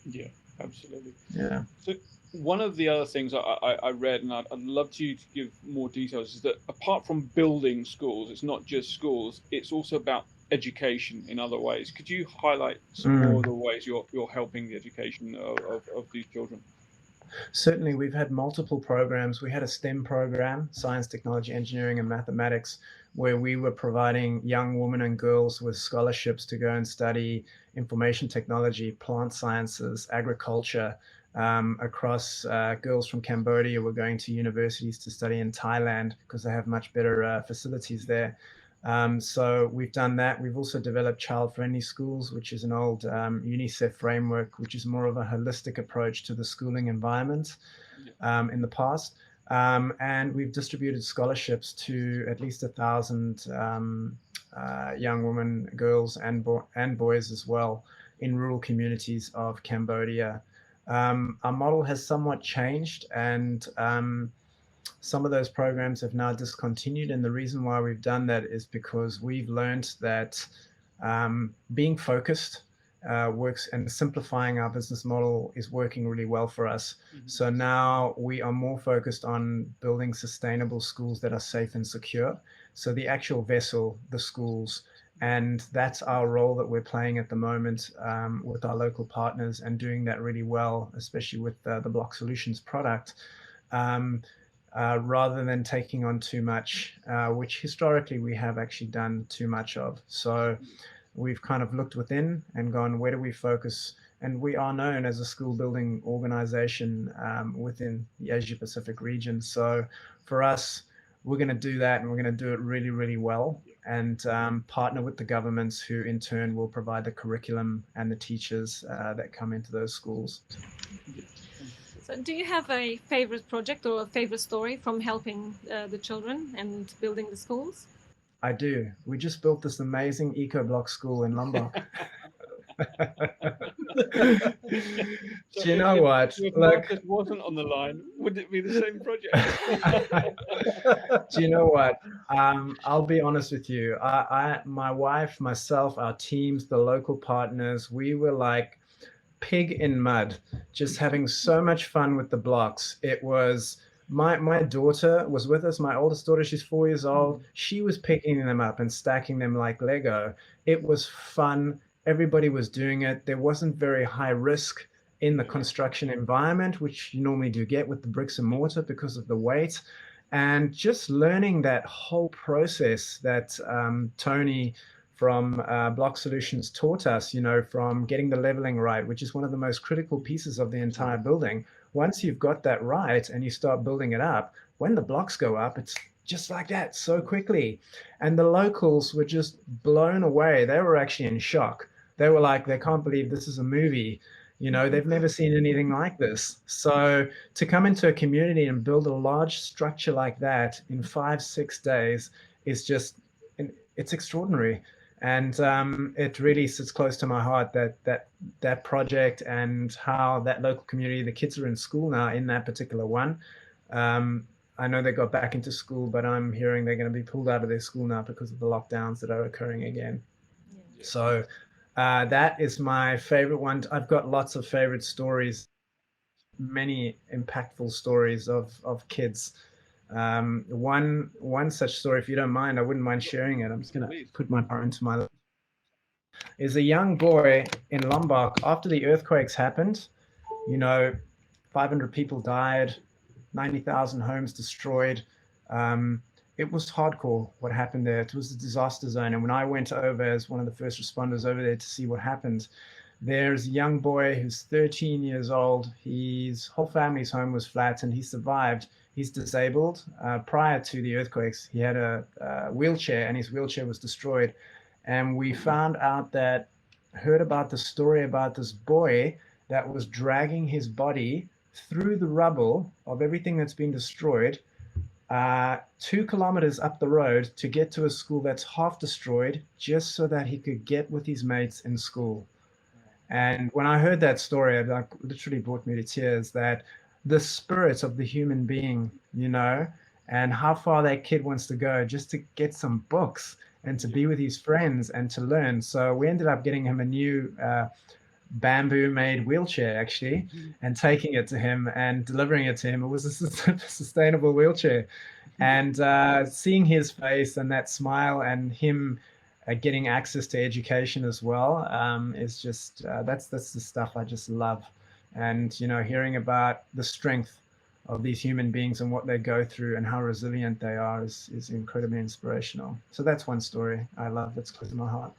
Yeah, absolutely. Yeah. So one of the other things I read, and I'd love you to give more details, is that apart from building schools, it's not just schools, it's also about education in other ways. Could you highlight some more of the ways you're helping the education of these children? Certainly, we've had multiple programs. We had a STEM program, science, technology, engineering, and mathematics, where we were providing young women and girls with scholarships to go and study information technology, plant sciences, agriculture. Across girls from Cambodia were going to universities to study in Thailand, because they have much better facilities there. So we've done that. We've also developed child-friendly schools, which is an old UNICEF framework, which is more of a holistic approach to the schooling environment in the past. And we've distributed scholarships to at least 1,000 young women, girls, and boys as well, in rural communities of Cambodia. Our model has somewhat changed, and some of those programs have now discontinued. And the reason why we've done that is because we've learned that being focused works, and simplifying our business model is working really well for us. So now we are more focused on building sustainable schools that are safe and secure. So the actual vessel, the schools, and that's our role that we're playing at the moment with our local partners, and doing that really well, especially with the Block Solutions product. Rather than taking on too much, which historically we have actually done too much of. So we've kind of looked within and gone, where do we focus? And we are known as a school building organization within the Asia Pacific region. So for us, we're going to do that, and we're going to do it really, really well, and partner with the governments, who in turn will provide the curriculum and the teachers that come into those schools. So do you have a favorite project or a favorite story from helping the children and building the schools? I do. We just built this amazing eco-block school in Lombok. Do you know what? If Markus wasn't on the line, would it be the same project? Do you know what? I'll be honest with you. My wife, myself, our teams, the local partners, we were like pig in mud, just having so much fun with the blocks. It was, my daughter was with us, my oldest daughter, she's 4 years old. She was picking them up and stacking them like Lego. It was fun. Everybody was doing it. There wasn't very high risk in the construction environment, which you normally do get with the bricks and mortar because of the weight. And just learning that whole process that Tony from Block Solutions taught us, from getting the leveling right, which is one of the most critical pieces of the entire building. Once you've got that right and you start building it up, when the blocks go up, it's just like that, so quickly. And the locals were just blown away. They were actually in shock. They were like, they can't believe this is a movie. They've never seen anything like this. So to come into a community and build a large structure like that in 5-6 days is just, it's extraordinary. And it really sits close to my heart, that project, and how that local community, the kids are in school now in that particular one. I know they got back into school, but I'm hearing they're going to be pulled out of their school now because of the lockdowns that are occurring again. Yeah. So that is my favorite one. I've got lots of favorite stories, many impactful stories of kids. One such story, if you don't mind, I wouldn't mind sharing it. I'm just going to put my power into my. Is a young boy in Lombok after the earthquakes happened. 500 people died, 90,000 homes destroyed. It was hardcore what happened there. It was a disaster zone. And when I went over as one of the first responders over there to see what happened, there's a young boy who's 13 years old. His whole family's home was flat and he survived. He's disabled. Prior to the earthquakes, he had a wheelchair and his wheelchair was destroyed. And we found out that heard about the story about this boy that was dragging his body through the rubble of everything that's been destroyed, 2 kilometers up the road to get to a school that's half destroyed, just so that he could get with his mates in school. And when I heard that story, it like literally brought me to tears, that the spirit of the human being, and how far that kid wants to go just to get some books and to be with his friends and to learn. So we ended up getting him a new bamboo made wheelchair, actually, and taking it to him and delivering it to him. It was a sustainable wheelchair. And seeing his face and that smile and him getting access to education as well is just, that's the stuff I just love. And, hearing about the strength of these human beings and what they go through and how resilient they are is incredibly inspirational. So that's one story I love that's close to my heart.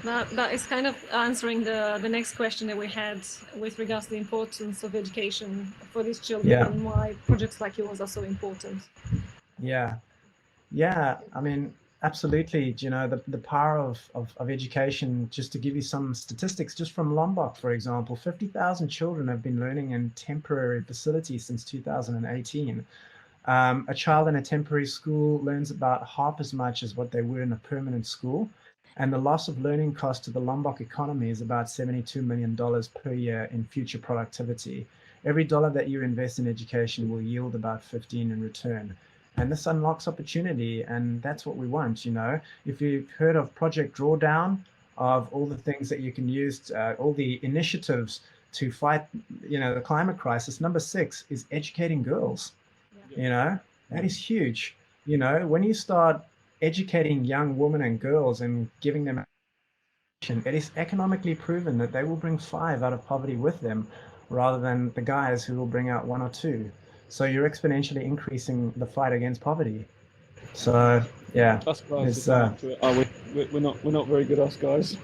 That is kind of answering the next question that we had with regards to the importance of education for these children and why projects like yours are so important. Yeah. I mean, absolutely. The power of education, just to give you some statistics, just from Lombok, for example, 50,000 children have been learning in temporary facilities since 2018. A child in a temporary school learns about half as much as what they would in a permanent school. And the loss of learning cost to the Lombok economy is about $72 million per year in future productivity. Every dollar that you invest in education will yield about 15 in return. And this unlocks opportunity, and that's what we want. If you've heard of Project Drawdown, of all the things that you can use, all the initiatives to fight, the climate crisis, number 6 is educating girls. That is huge. When you start educating young women and girls and giving them education, it is economically proven that they will bring 5 out of poverty with them, rather than the guys who will bring out 1 or 2. So you're exponentially increasing the fight against poverty. So yeah, us guys we're not very good, us guys.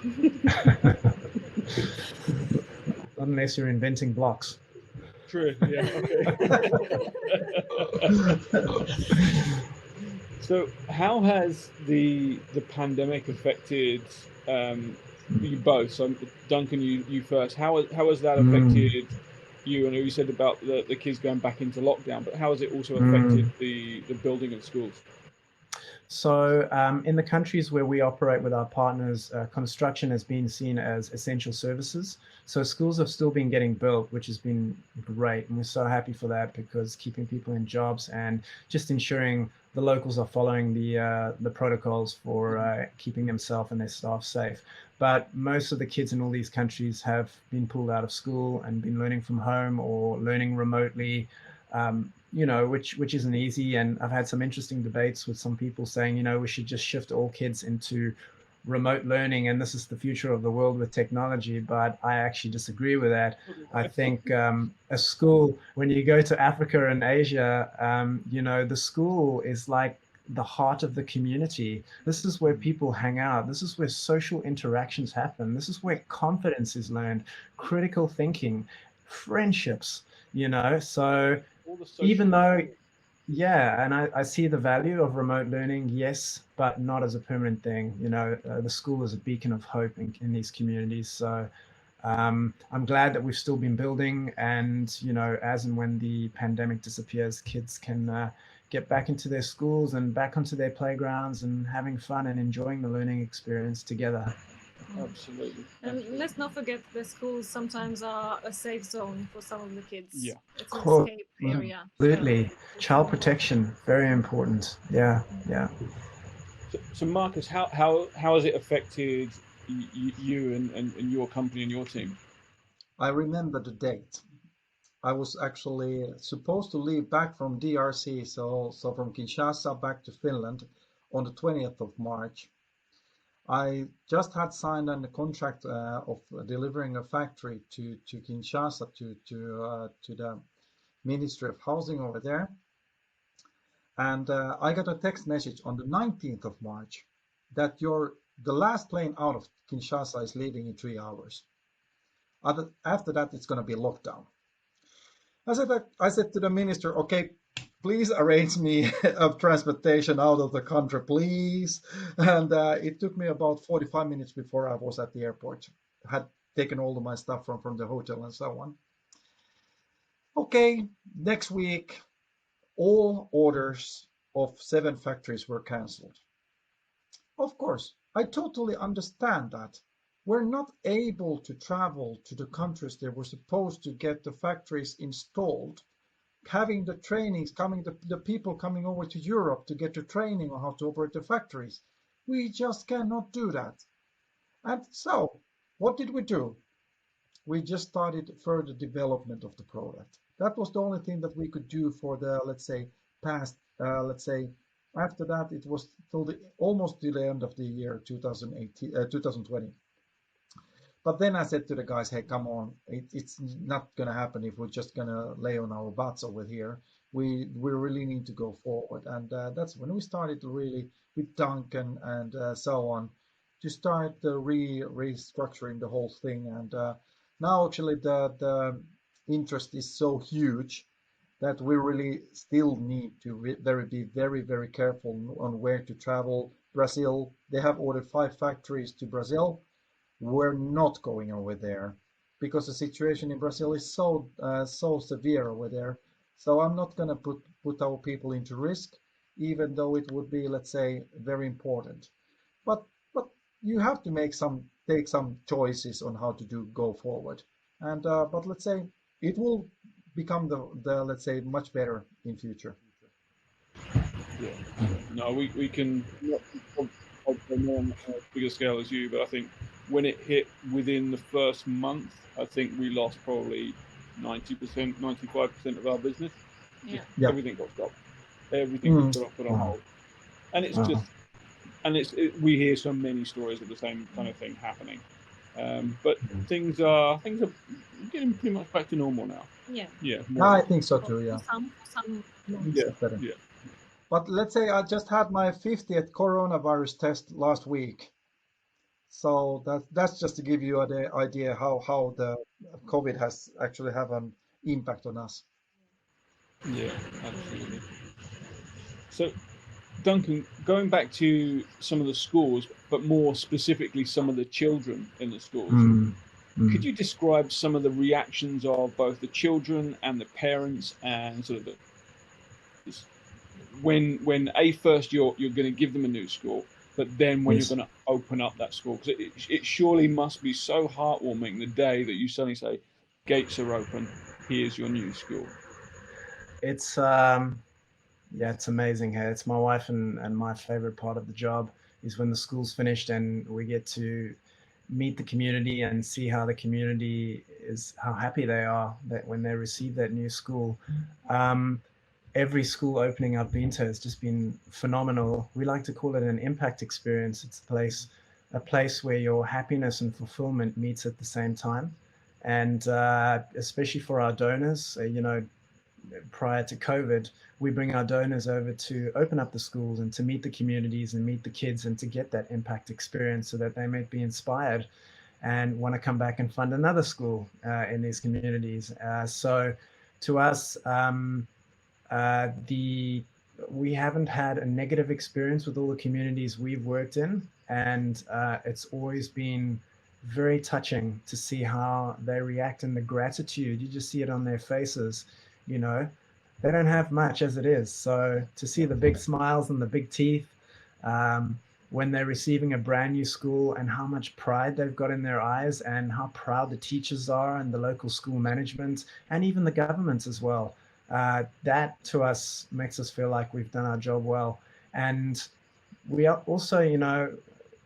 Unless you're inventing blocks. True. Yeah. Okay. So how has the pandemic affected you both? So Duncan, you first. How has that affected you? I know you said about the kids going back into lockdown, but how has it also affected the building of schools? So in the countries where we operate with our partners, construction has been seen as essential services. So schools have still been getting built, which has been great. And we're so happy for that, because keeping people in jobs and just ensuring the locals are following the protocols for keeping themselves and their staff safe. But most of the kids in all these countries have been pulled out of school and been learning from home or learning remotely. Which isn't easy. And I've had some interesting debates with some people saying, we should just shift all kids into remote learning, and this is the future of the world with technology. But I actually disagree with that. I think a school, when you go to Africa and Asia, the school is like the heart of the community. This is where people hang out. This is where social interactions happen. This is where confidence is learned, critical thinking, friendships, so even though, and I see the value of remote learning, yes, but not as a permanent thing. The school is a beacon of hope in these communities. So I'm glad that we've still been building, and, as and when the pandemic disappears, kids can get back into their schools and back onto their playgrounds and having fun and enjoying the learning experience together. Absolutely. And let's not forget the schools sometimes are a safe zone for some of the kids. Yeah. It's an escape area. Absolutely. Child protection, very important. Yeah. So Markus, how has it affected you and your company and your team? I remember the date. I was actually supposed to leave back from DRC, so from Kinshasa back to Finland on the 20th of March. I just had signed a contract of delivering a factory to Kinshasa to the Ministry of Housing over there, and I got a text message on the 19th of March that the last plane out of Kinshasa is leaving in 3 hours. After that, it's going to be lockdown. I said to the minister, okay, please arrange me a transportation out of the country, please. And it took me about 45 minutes before I was at the airport. had taken all of my stuff from the hotel and so on. Okay, next week, all orders of 7 factories were cancelled. Of course, I totally understand that. We're not able to travel to the countries that were supposed to get the factories installed, having the trainings coming, the people coming over to Europe to get the training on how to operate the factories. We just cannot do that. And so, what did we do? We just started further development of the product. That was the only thing that we could do for the, let's say, past, after that, it was till almost to the end of the year 2020. But then I said to the guys, hey, come on, it's not going to happen if we're just going to lay on our butts over here. We really need to go forward. And that's when we started to really, with Duncan and so on, to start restructuring the whole thing. And now actually the interest is so huge that we really still need to be very, very careful on where to travel. Brazil, they have ordered 5 factories to Brazil. We're not going over there because the situation in Brazil is so severe over there. So I'm not going to put our people into risk, even though it would be, let's say, very important. But you have to take some choices on how to go forward. And but let's say it will become the let's say much better in future. Yeah. No, we can not on a bigger scale as you, but I think when it hit within the first month, I think we lost probably 90%, 95% of our business. Yeah. Everything got stopped. Everything was put on hold. And it's just, and we hear so many stories of the same kind of thing happening. But things are getting pretty much back to normal now. Yeah. Yeah. I think so too. Yeah. Some. Yeah. Better. Yeah. But let's say I just had my 50th coronavirus test last week. So that's just to give you an idea how the COVID has actually have an impact on us. Yeah, absolutely. So, Duncan, going back to some of the schools, but more specifically some of the children in the schools, could you describe some of the reactions of both the children and the parents and sort of when first you're going to give them a new school, but then when you're going to open up that school, because it surely must be so heartwarming the day that you suddenly say, gates are open, here's your new school. It's it's amazing. Hey, it's my wife and my favorite part of the job is when the school's finished and we get to meet the community and see how the community how happy they are that when they receive that new school. Every school opening I've been to has just been phenomenal. We like to call it an impact experience. It's a place where your happiness and fulfillment meets at the same time. And especially for our donors, prior to COVID, we bring our donors over to open up the schools and to meet the communities and meet the kids and to get that impact experience so that they may be inspired and want to come back and fund another school in these communities. So to us, we haven't had a negative experience with all the communities we've worked in, and it's always been very touching to see how they react and the gratitude. You just see it on their faces. They don't have much as it is, so to see the big smiles and the big teeth when they're receiving a brand new school and how much pride they've got in their eyes and how proud the teachers are and the local school management and even the government as well. That to us makes us feel like we've done our job well. And we are also,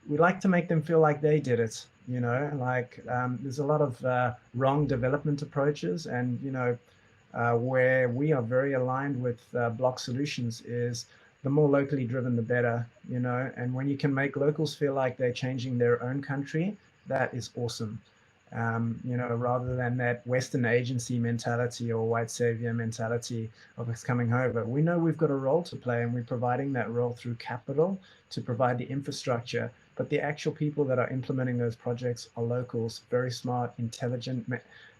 we like to make them feel like they did it, there's a lot of wrong development approaches and, where we are very aligned with Block Solutions is the more locally driven, the better, and when you can make locals feel like they're changing their own country, that is awesome. Rather than that Western agency mentality or white savior mentality of us coming over. We know we've got a role to play and we're providing that role through capital to provide the infrastructure, but the actual people that are implementing those projects are locals, very smart, intelligent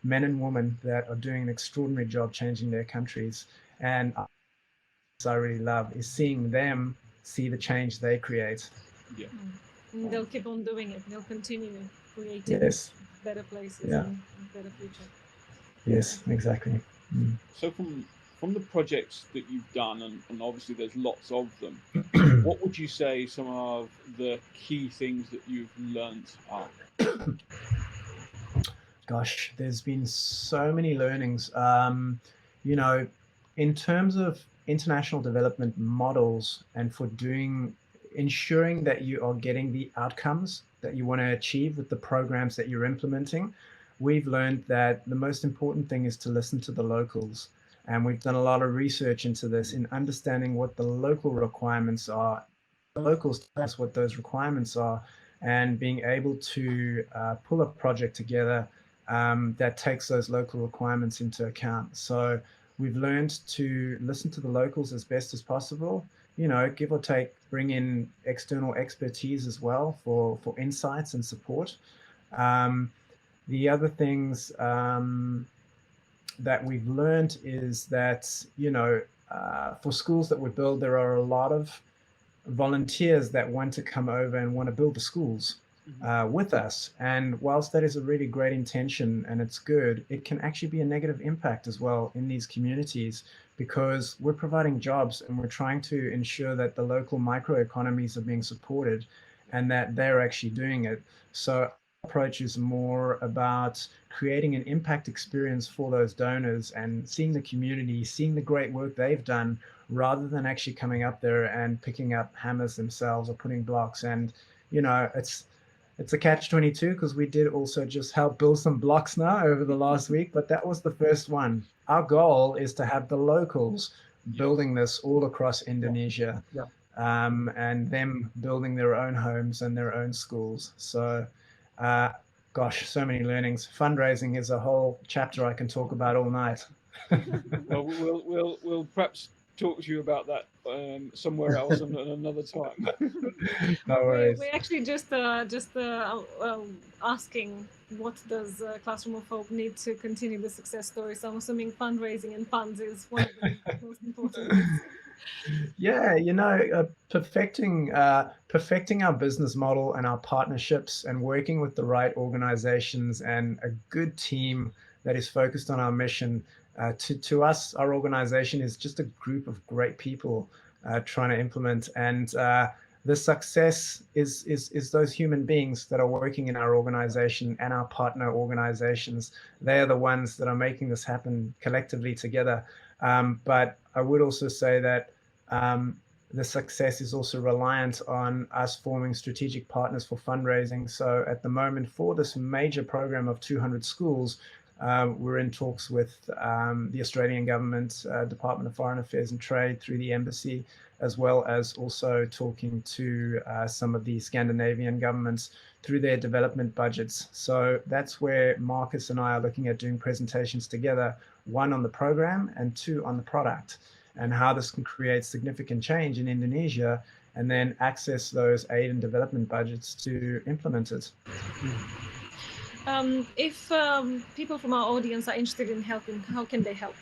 men and women that are doing an extraordinary job changing their countries. And I really love is seeing them see the change they create. Yeah. And they'll keep on doing it. They'll continue creating. Yes. better places Yeah. and better future. Yes, exactly. So from the projects that you've done, and obviously there's lots of them, what would you say some of the key things that you've learned are? Gosh, there's been so many learnings. You know, in terms of international development models and for ensuring that you are getting the outcomes that you want to achieve with the programs that you're implementing, we've learned that the most important thing is to listen to the locals. And we've done a lot of research into this in understanding what the local requirements are. The locals tell us what those requirements are, and being able to pull a project together that takes those local requirements into account. So we've learned to listen to the locals as best as possible, give or take, bring in external expertise as well for insights and support. The other things that we've learned is that, for schools that we build, there are a lot of volunteers that want to come over and want to build the schools with us. And whilst that is a really great intention and it's good, it can actually be a negative impact as well in these communities, because we're providing jobs and we're trying to ensure that the local microeconomies are being supported and that they're actually doing it. So our approach is more about creating an impact experience for those donors and seeing the community, seeing the great work they've done, rather than actually coming up there and picking up hammers themselves or putting blocks. And it's a catch-22, because we did also just help build some blocks now over the last week, but that was the first one. Our goal is to have the locals building this all across Indonesia, and them building their own homes and their own schools. So gosh, so many learnings. Fundraising is a whole chapter I can talk about all night. Well, we'll perhaps talk to you about that somewhere else and another time. No worries. We're actually just asking, what does Classroom of Hope need to continue the success story? So I'm assuming fundraising and funds is one of the most important things. Yeah, perfecting our business model and our partnerships and working with the right organizations and a good team that is focused on our mission. To us, our organization is just a group of great people trying to implement, and the success is those human beings that are working in our organization and our partner organizations. They are the ones that are making this happen collectively together. But I would also say that the success is also reliant on us forming strategic partners for fundraising. So at the moment, for this major program of 200 schools, we're in talks with the Australian government, Department of Foreign Affairs and Trade, through the embassy, as well as also talking to some of the Scandinavian governments through their development budgets. So that's where Markus and I are looking at doing presentations together, one on the program and two on the product, and how this can create significant change in Indonesia, and then access those aid and development budgets to implement it. If people from our audience are interested in helping, how can they help?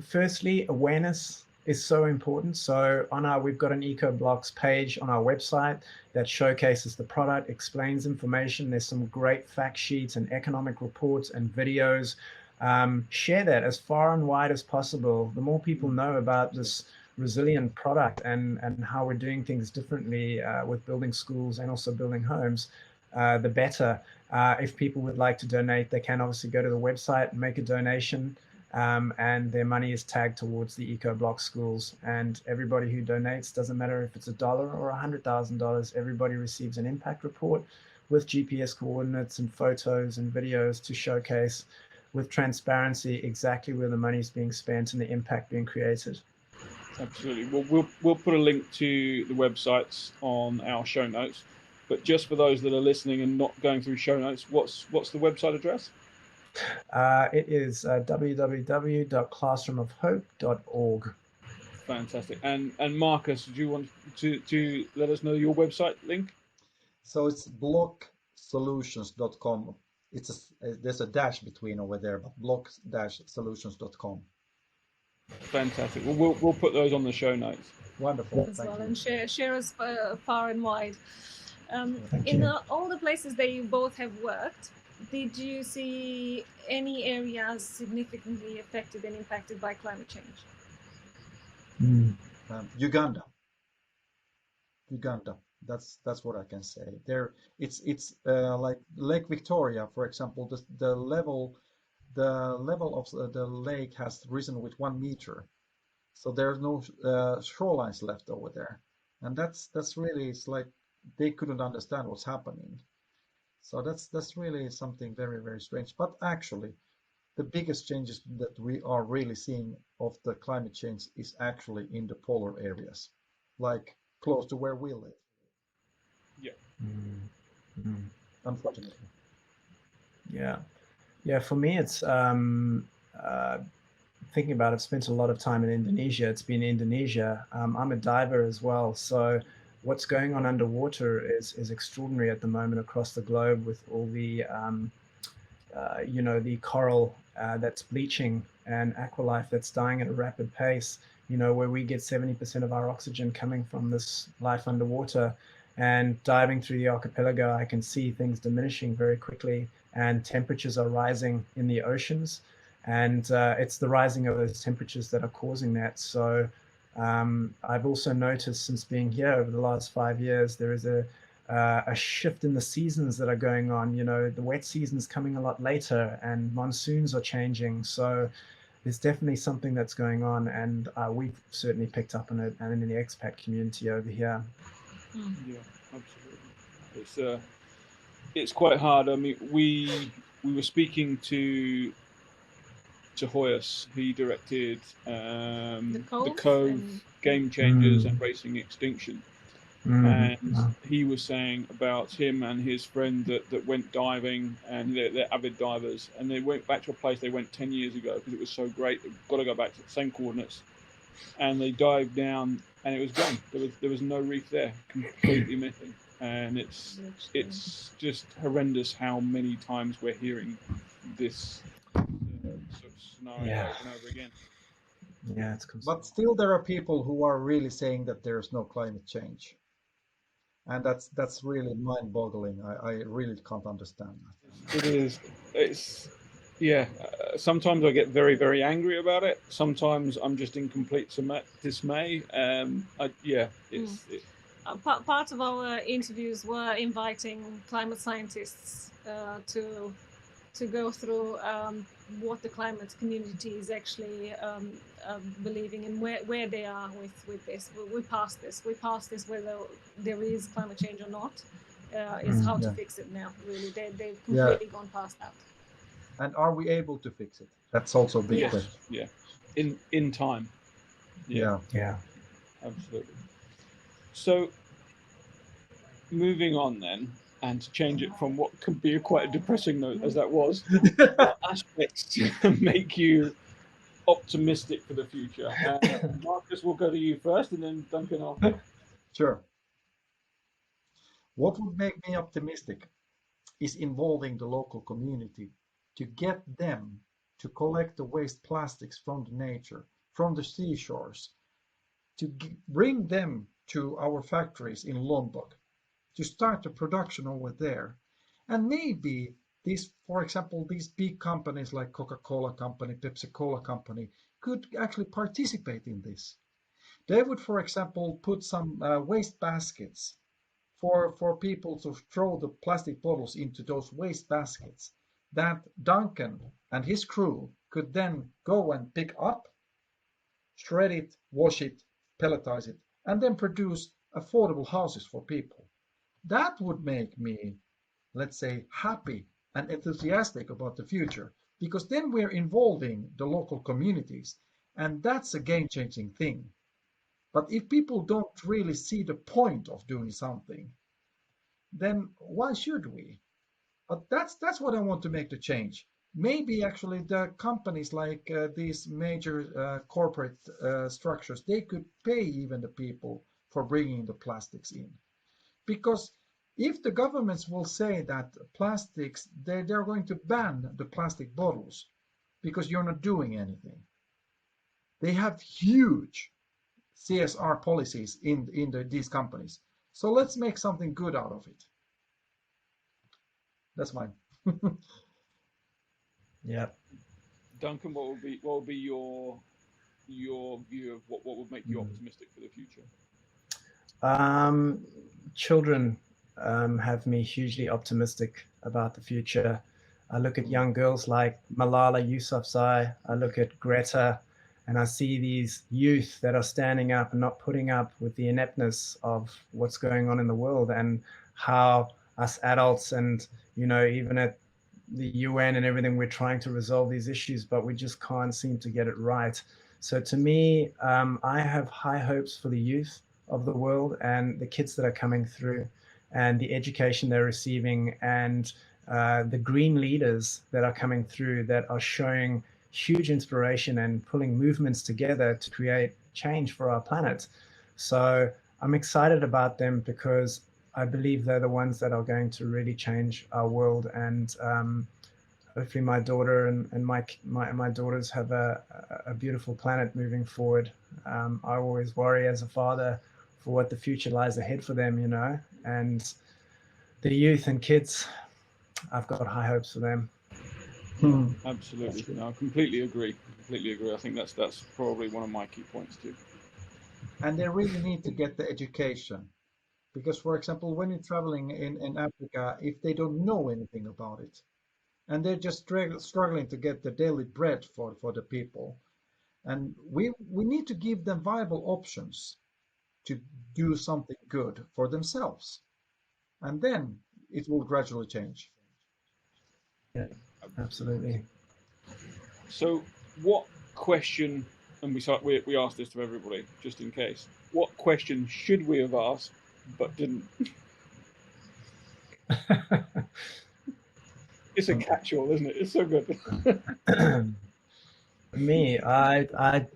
Firstly, awareness is so important. So we've got an EcoBlocks page on our website that showcases the product, explains information. There's some great fact sheets and economic reports and videos. Share that as far and wide as possible. The more people know about this resilient product and how we're doing things differently with building schools and also building homes, the better. If people would like to donate, they can obviously go to the website and make a donation, and their money is tagged towards the EcoBlock schools. And everybody who donates, doesn't matter if it's $1 or $100,000, everybody receives an impact report with GPS coordinates and photos and videos to showcase with transparency exactly where the money is being spent and the impact being created. Absolutely. Well, we'll put a link to the websites on our show notes. But just for those that are listening and not going through show notes, what's the website address? It is www.classroomofhope.org. Fantastic. And Markus, do you want to let us know your website link? So it's blocksolutions.com. There's a dash between over there, but block-solutions.com. Fantastic. Well, we'll put those on the show notes. Wonderful. As well, and share us far and wide. Thank In you. all the places that you both have worked, did you see any areas significantly affected and impacted by climate change? Uganda. Uganda. That's what I can say. There, it's like Lake Victoria, for example. The level of the lake has risen with 1 meter, so there's no shorelines left over there, and that's really, it's like they couldn't understand what's happening. So that's really something very, very strange. But actually, the biggest changes that we are really seeing of the climate change is actually in the polar areas, like close to where we live, Yeah. unfortunately. Yeah. Yeah, for me, it's thinking about it, I've spent a lot of time in Indonesia. It's been Indonesia. I'm a diver as well. So what's going on underwater is extraordinary at the moment across the globe with all the, the coral that's bleaching and aqualife that's dying at a rapid pace, where we get 70% of our oxygen coming from this life underwater. And diving through the archipelago, I can see things diminishing very quickly, and temperatures are rising in the oceans. And it's the rising of those temperatures that are causing that. So I've also noticed since being here over the last 5 years, there is a shift in the seasons that are going on. The wet season's coming a lot later, and monsoons are changing. So there's definitely something that's going on, and we've certainly picked up on it, and in the expat community over here. Yeah, absolutely. It's quite hard. I mean, we were speaking to Hoyas. He directed the Cove, Game Changers, and Racing Extinction. And he was saying about him and his friend that went diving, and they're avid divers, and they went back to a place they went 10 years ago because it was so great. They've got to go back to the same coordinates, and they dived down, and it was gone. There was no reef there, completely missing. And it's just horrendous how many times we're hearing this sort of scenario over and over again. Yeah, it's But still, there are people who are really saying that there's no climate change, and that's really mind-boggling. I really can't understand that. It is. It's yeah. Sometimes I get very, very angry about it. Sometimes I'm just in complete dismay. Part of our interviews were inviting climate scientists to go through what the climate community is actually believing, and where they are with this. We passed this whether there is climate change or not. Is how to fix it now. Really, they've completely gone past that. And are we able to fix it? That's also a big question. Yeah, in time. Yeah. Absolutely. So, moving on then, and to change it from what could be quite a depressing note as that was, what aspects make you optimistic for the future? Markus, we'll go to you first, and then Duncan after. Sure. What would make me optimistic is involving the local community to get them to collect the waste plastics from the nature, from the seashores, to bring them to our factories in Lombok, to start the production over there. And maybe these, for example, these big companies like Coca-Cola company, Pepsi-Cola company could actually participate in this. They would, for example, put some waste baskets for people to throw the plastic bottles into those waste baskets that Duncan and his crew could then go and pick up, shred it, wash it, pelletize it, and then produce affordable houses for people. That would make me, let's say, happy and enthusiastic about the future, because then we're involving the local communities, and that's a game-changing thing. But if people don't really see the point of doing something, then why should we? But that's what I want to make the change. Maybe actually the companies like these major corporate structures, they could pay even the people for bringing the plastics in. Because if the governments will say that plastics, they're going to ban the plastic bottles because you're not doing anything. They have huge CSR policies in these companies. So let's make something good out of it. That's mine. Yeah. Duncan, what would be your view of what would make you optimistic for the future? Children have me hugely optimistic about the future. I look at young girls like Malala Yousafzai. I look at Greta, and I see these youth that are standing up and not putting up with the ineptness of what's going on in the world, and how us adults and, even at the UN and everything, we're trying to resolve these issues, but we just can't seem to get it right. So to me, I have high hopes for the youth of the world and the kids that are coming through, and the education they're receiving, and the green leaders that are coming through that are showing huge inspiration and pulling movements together to create change for our planet. So I'm excited about them because I believe they're the ones that are going to really change our world. And hopefully my daughter and my daughters have a beautiful planet moving forward. I always worry as a father for what the future lies ahead for them, and the youth and kids, I've got high hopes for them. Absolutely. No, I completely agree. I think that's probably one of my key points too. And they really need to get the education. Because, for example, when you're traveling in Africa, if they don't know anything about it, and they're just struggling to get the daily bread for the people, and we need to give them viable options to do something good for themselves, and then it will gradually change. Yeah, absolutely. So, what question? And we asked this to everybody just in case. What question should we have asked but didn't? It's a catch-all, isn't it? It's so good. Me, I'm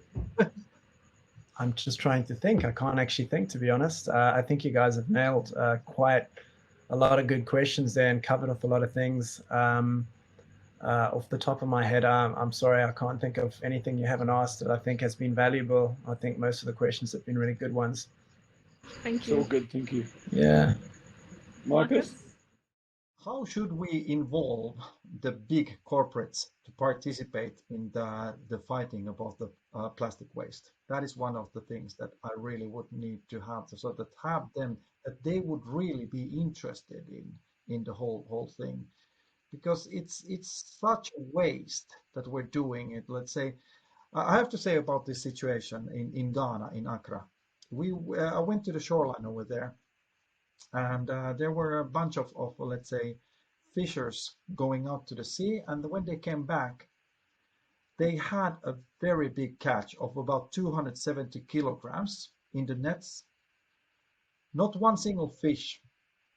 just trying to think. I can't actually think, to be honest. I think you guys have nailed quite a lot of good questions there and covered off a lot of things. Off the top of my head, I'm sorry, I can't think of anything you haven't asked that I think has been valuable. I think most of the questions have been really good ones. Thank you. So good, thank you. Yeah. Markus? How should we involve the big corporates to participate in the fighting about the plastic waste? That is one of the things that I really would need to have, so that they would really be interested in the whole thing, because it's such a waste that we're doing it. Let's say, I have to say about this situation in Ghana, in Accra. I went to the shoreline over there, and there were a bunch of let's say fishers going out to the sea, and when they came back, they had a very big catch of about 270 kilograms in the nets. Not one single fish,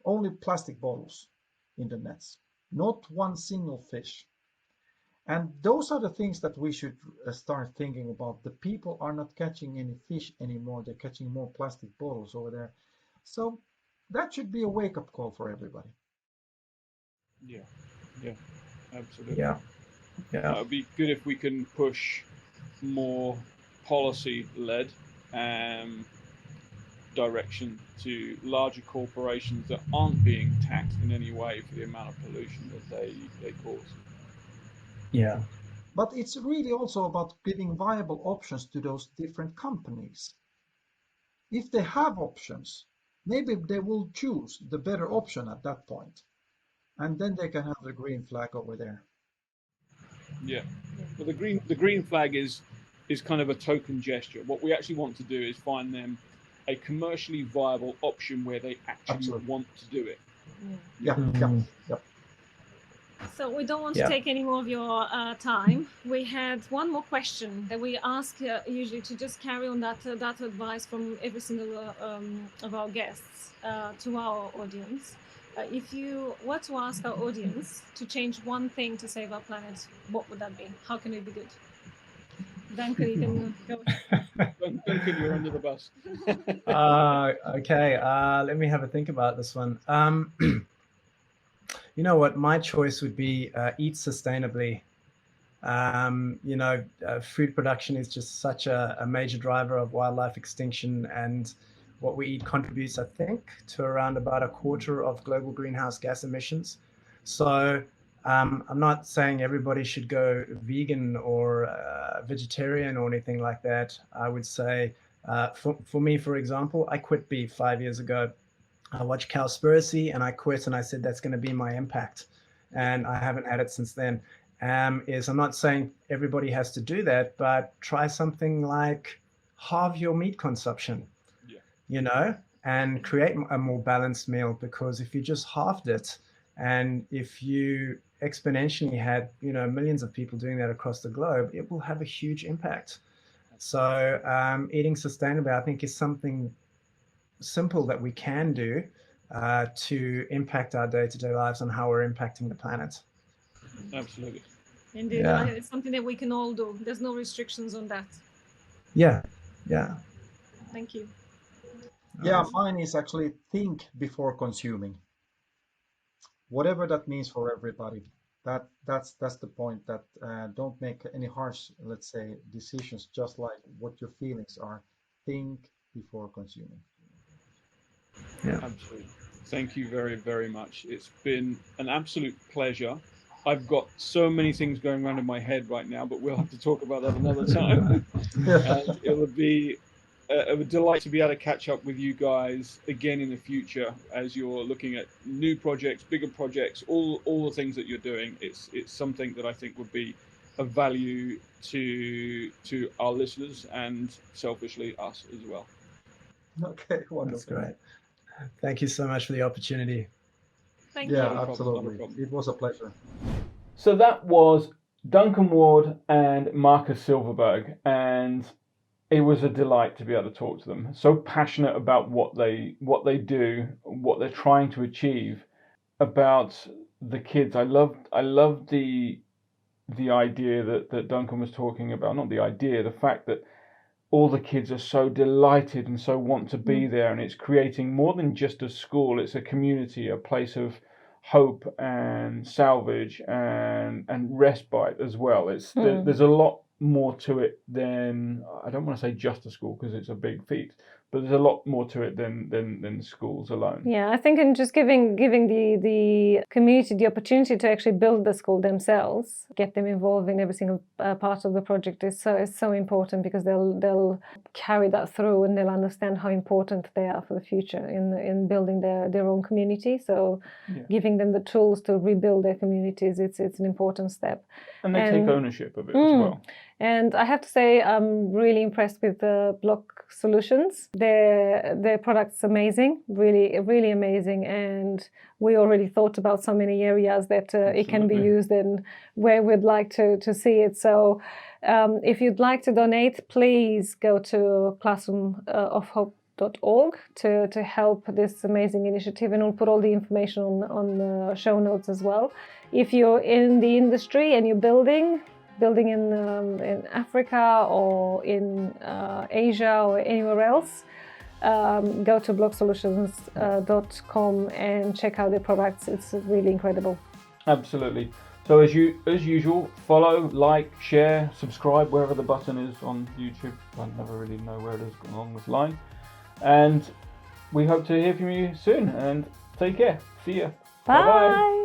only plastic bottles in the nets, not one single fish. And those are the things that we should start thinking about. The people are not catching any fish anymore, they're catching more plastic bottles over there. So that should be a wake-up call for everybody. Yeah, absolutely. Yeah. It would be good if we can push more policy-led direction to larger corporations that aren't being taxed in any way for the amount of pollution that they cause. Yeah. But it's really also about giving viable options to those different companies. If they have options, maybe they will choose the better option at that point, and then they can have the green flag over there. Yeah, well, the green flag is kind of a token gesture. What we actually want to do is find them a commercially viable option where they actually want to do it. Yeah. So we don't want to take any more of your time. We had one more question that we ask usually to just carry on that advice from every single of our guests to our audience. If you were to ask our audience to change one thing to save our planet, what would that be? How can we be good? Duncan, you can go. Duncan, you're under the bus. Okay, let me have a think about this one. You know what? My choice would be eat sustainably. Food production is just such a major driver of wildlife extinction, and what we eat contributes, I think, to around about a quarter of global greenhouse gas emissions. So I'm not saying everybody should go vegan or vegetarian or anything like that. I would say, for me, for example, I quit beef 5 years ago. I watched Cowspiracy and I quit, and I said that's going to be my impact. And I haven't had it since then. I'm not saying everybody has to do that, but try something like halve your meat consumption, and create a more balanced meal. Because if you just halved it, and if you exponentially had, millions of people doing that across the globe, it will have a huge impact. So eating sustainably, I think, is something simple that we can do to impact our day-to-day lives and how we're impacting the planet. Absolutely. Indeed, Yeah. it's something that we can all do. There's no restrictions on that. Yeah. Thank you. Yeah, mine is actually think before consuming. Whatever that means for everybody. That's the point. That don't make any harsh, let's say, decisions. Just like what your feelings are. Think before consuming. Yeah. Absolutely. Thank you very, very much. It's been an absolute pleasure. I've got so many things going around in my head right now, but we'll have to talk about that another time. And it would be a delight to be able to catch up with you guys again in the future as you're looking at new projects, bigger projects, all the things that you're doing. It's something that I think would be of value to our listeners and selfishly us as well. Okay, wonderful. That's great. Thank you so much for the opportunity. Thank you. Yeah, Not a problem, absolutely. not a problem. It was a pleasure. So that was Duncan Ward and Markus Silverberg, and it was a delight to be able to talk to them. So passionate about what they do, what they're trying to achieve, about the kids. I loved the idea that Duncan was talking about. Not the idea, the fact that all the kids are so delighted and so want to be there, and it's creating more than just a school. It's a community, a place of hope and salvage and respite as well. There's a lot more to it than, I don't want to say just a school because it's a big feat, but there's a lot more to it than schools alone. Yeah, I think in just giving the community the opportunity to actually build the school themselves, get them involved in every single part of the project is so important, because they'll carry that through and they'll understand how important they are for the future in building their own community. So giving them the tools to rebuild their communities, it's an important step. And they take ownership of it as well. And I have to say, I'm really impressed with the Block Solutions. Their product's amazing, really, really amazing. And we already thought about so many areas that it can be used and where we'd like to see it. So if you'd like to donate, please go to classroomofhope.org to help this amazing initiative, and we'll put all the information on the show notes as well. If you're in the industry and you're building in Africa or in Asia or anywhere else, go to blocksolutions.com and check out their products. It's really incredible. Absolutely. So as usual, follow, like, share, subscribe wherever the button is on YouTube. I never really know where it is along this line. And we hope to hear from you soon, and take care. See ya. Bye.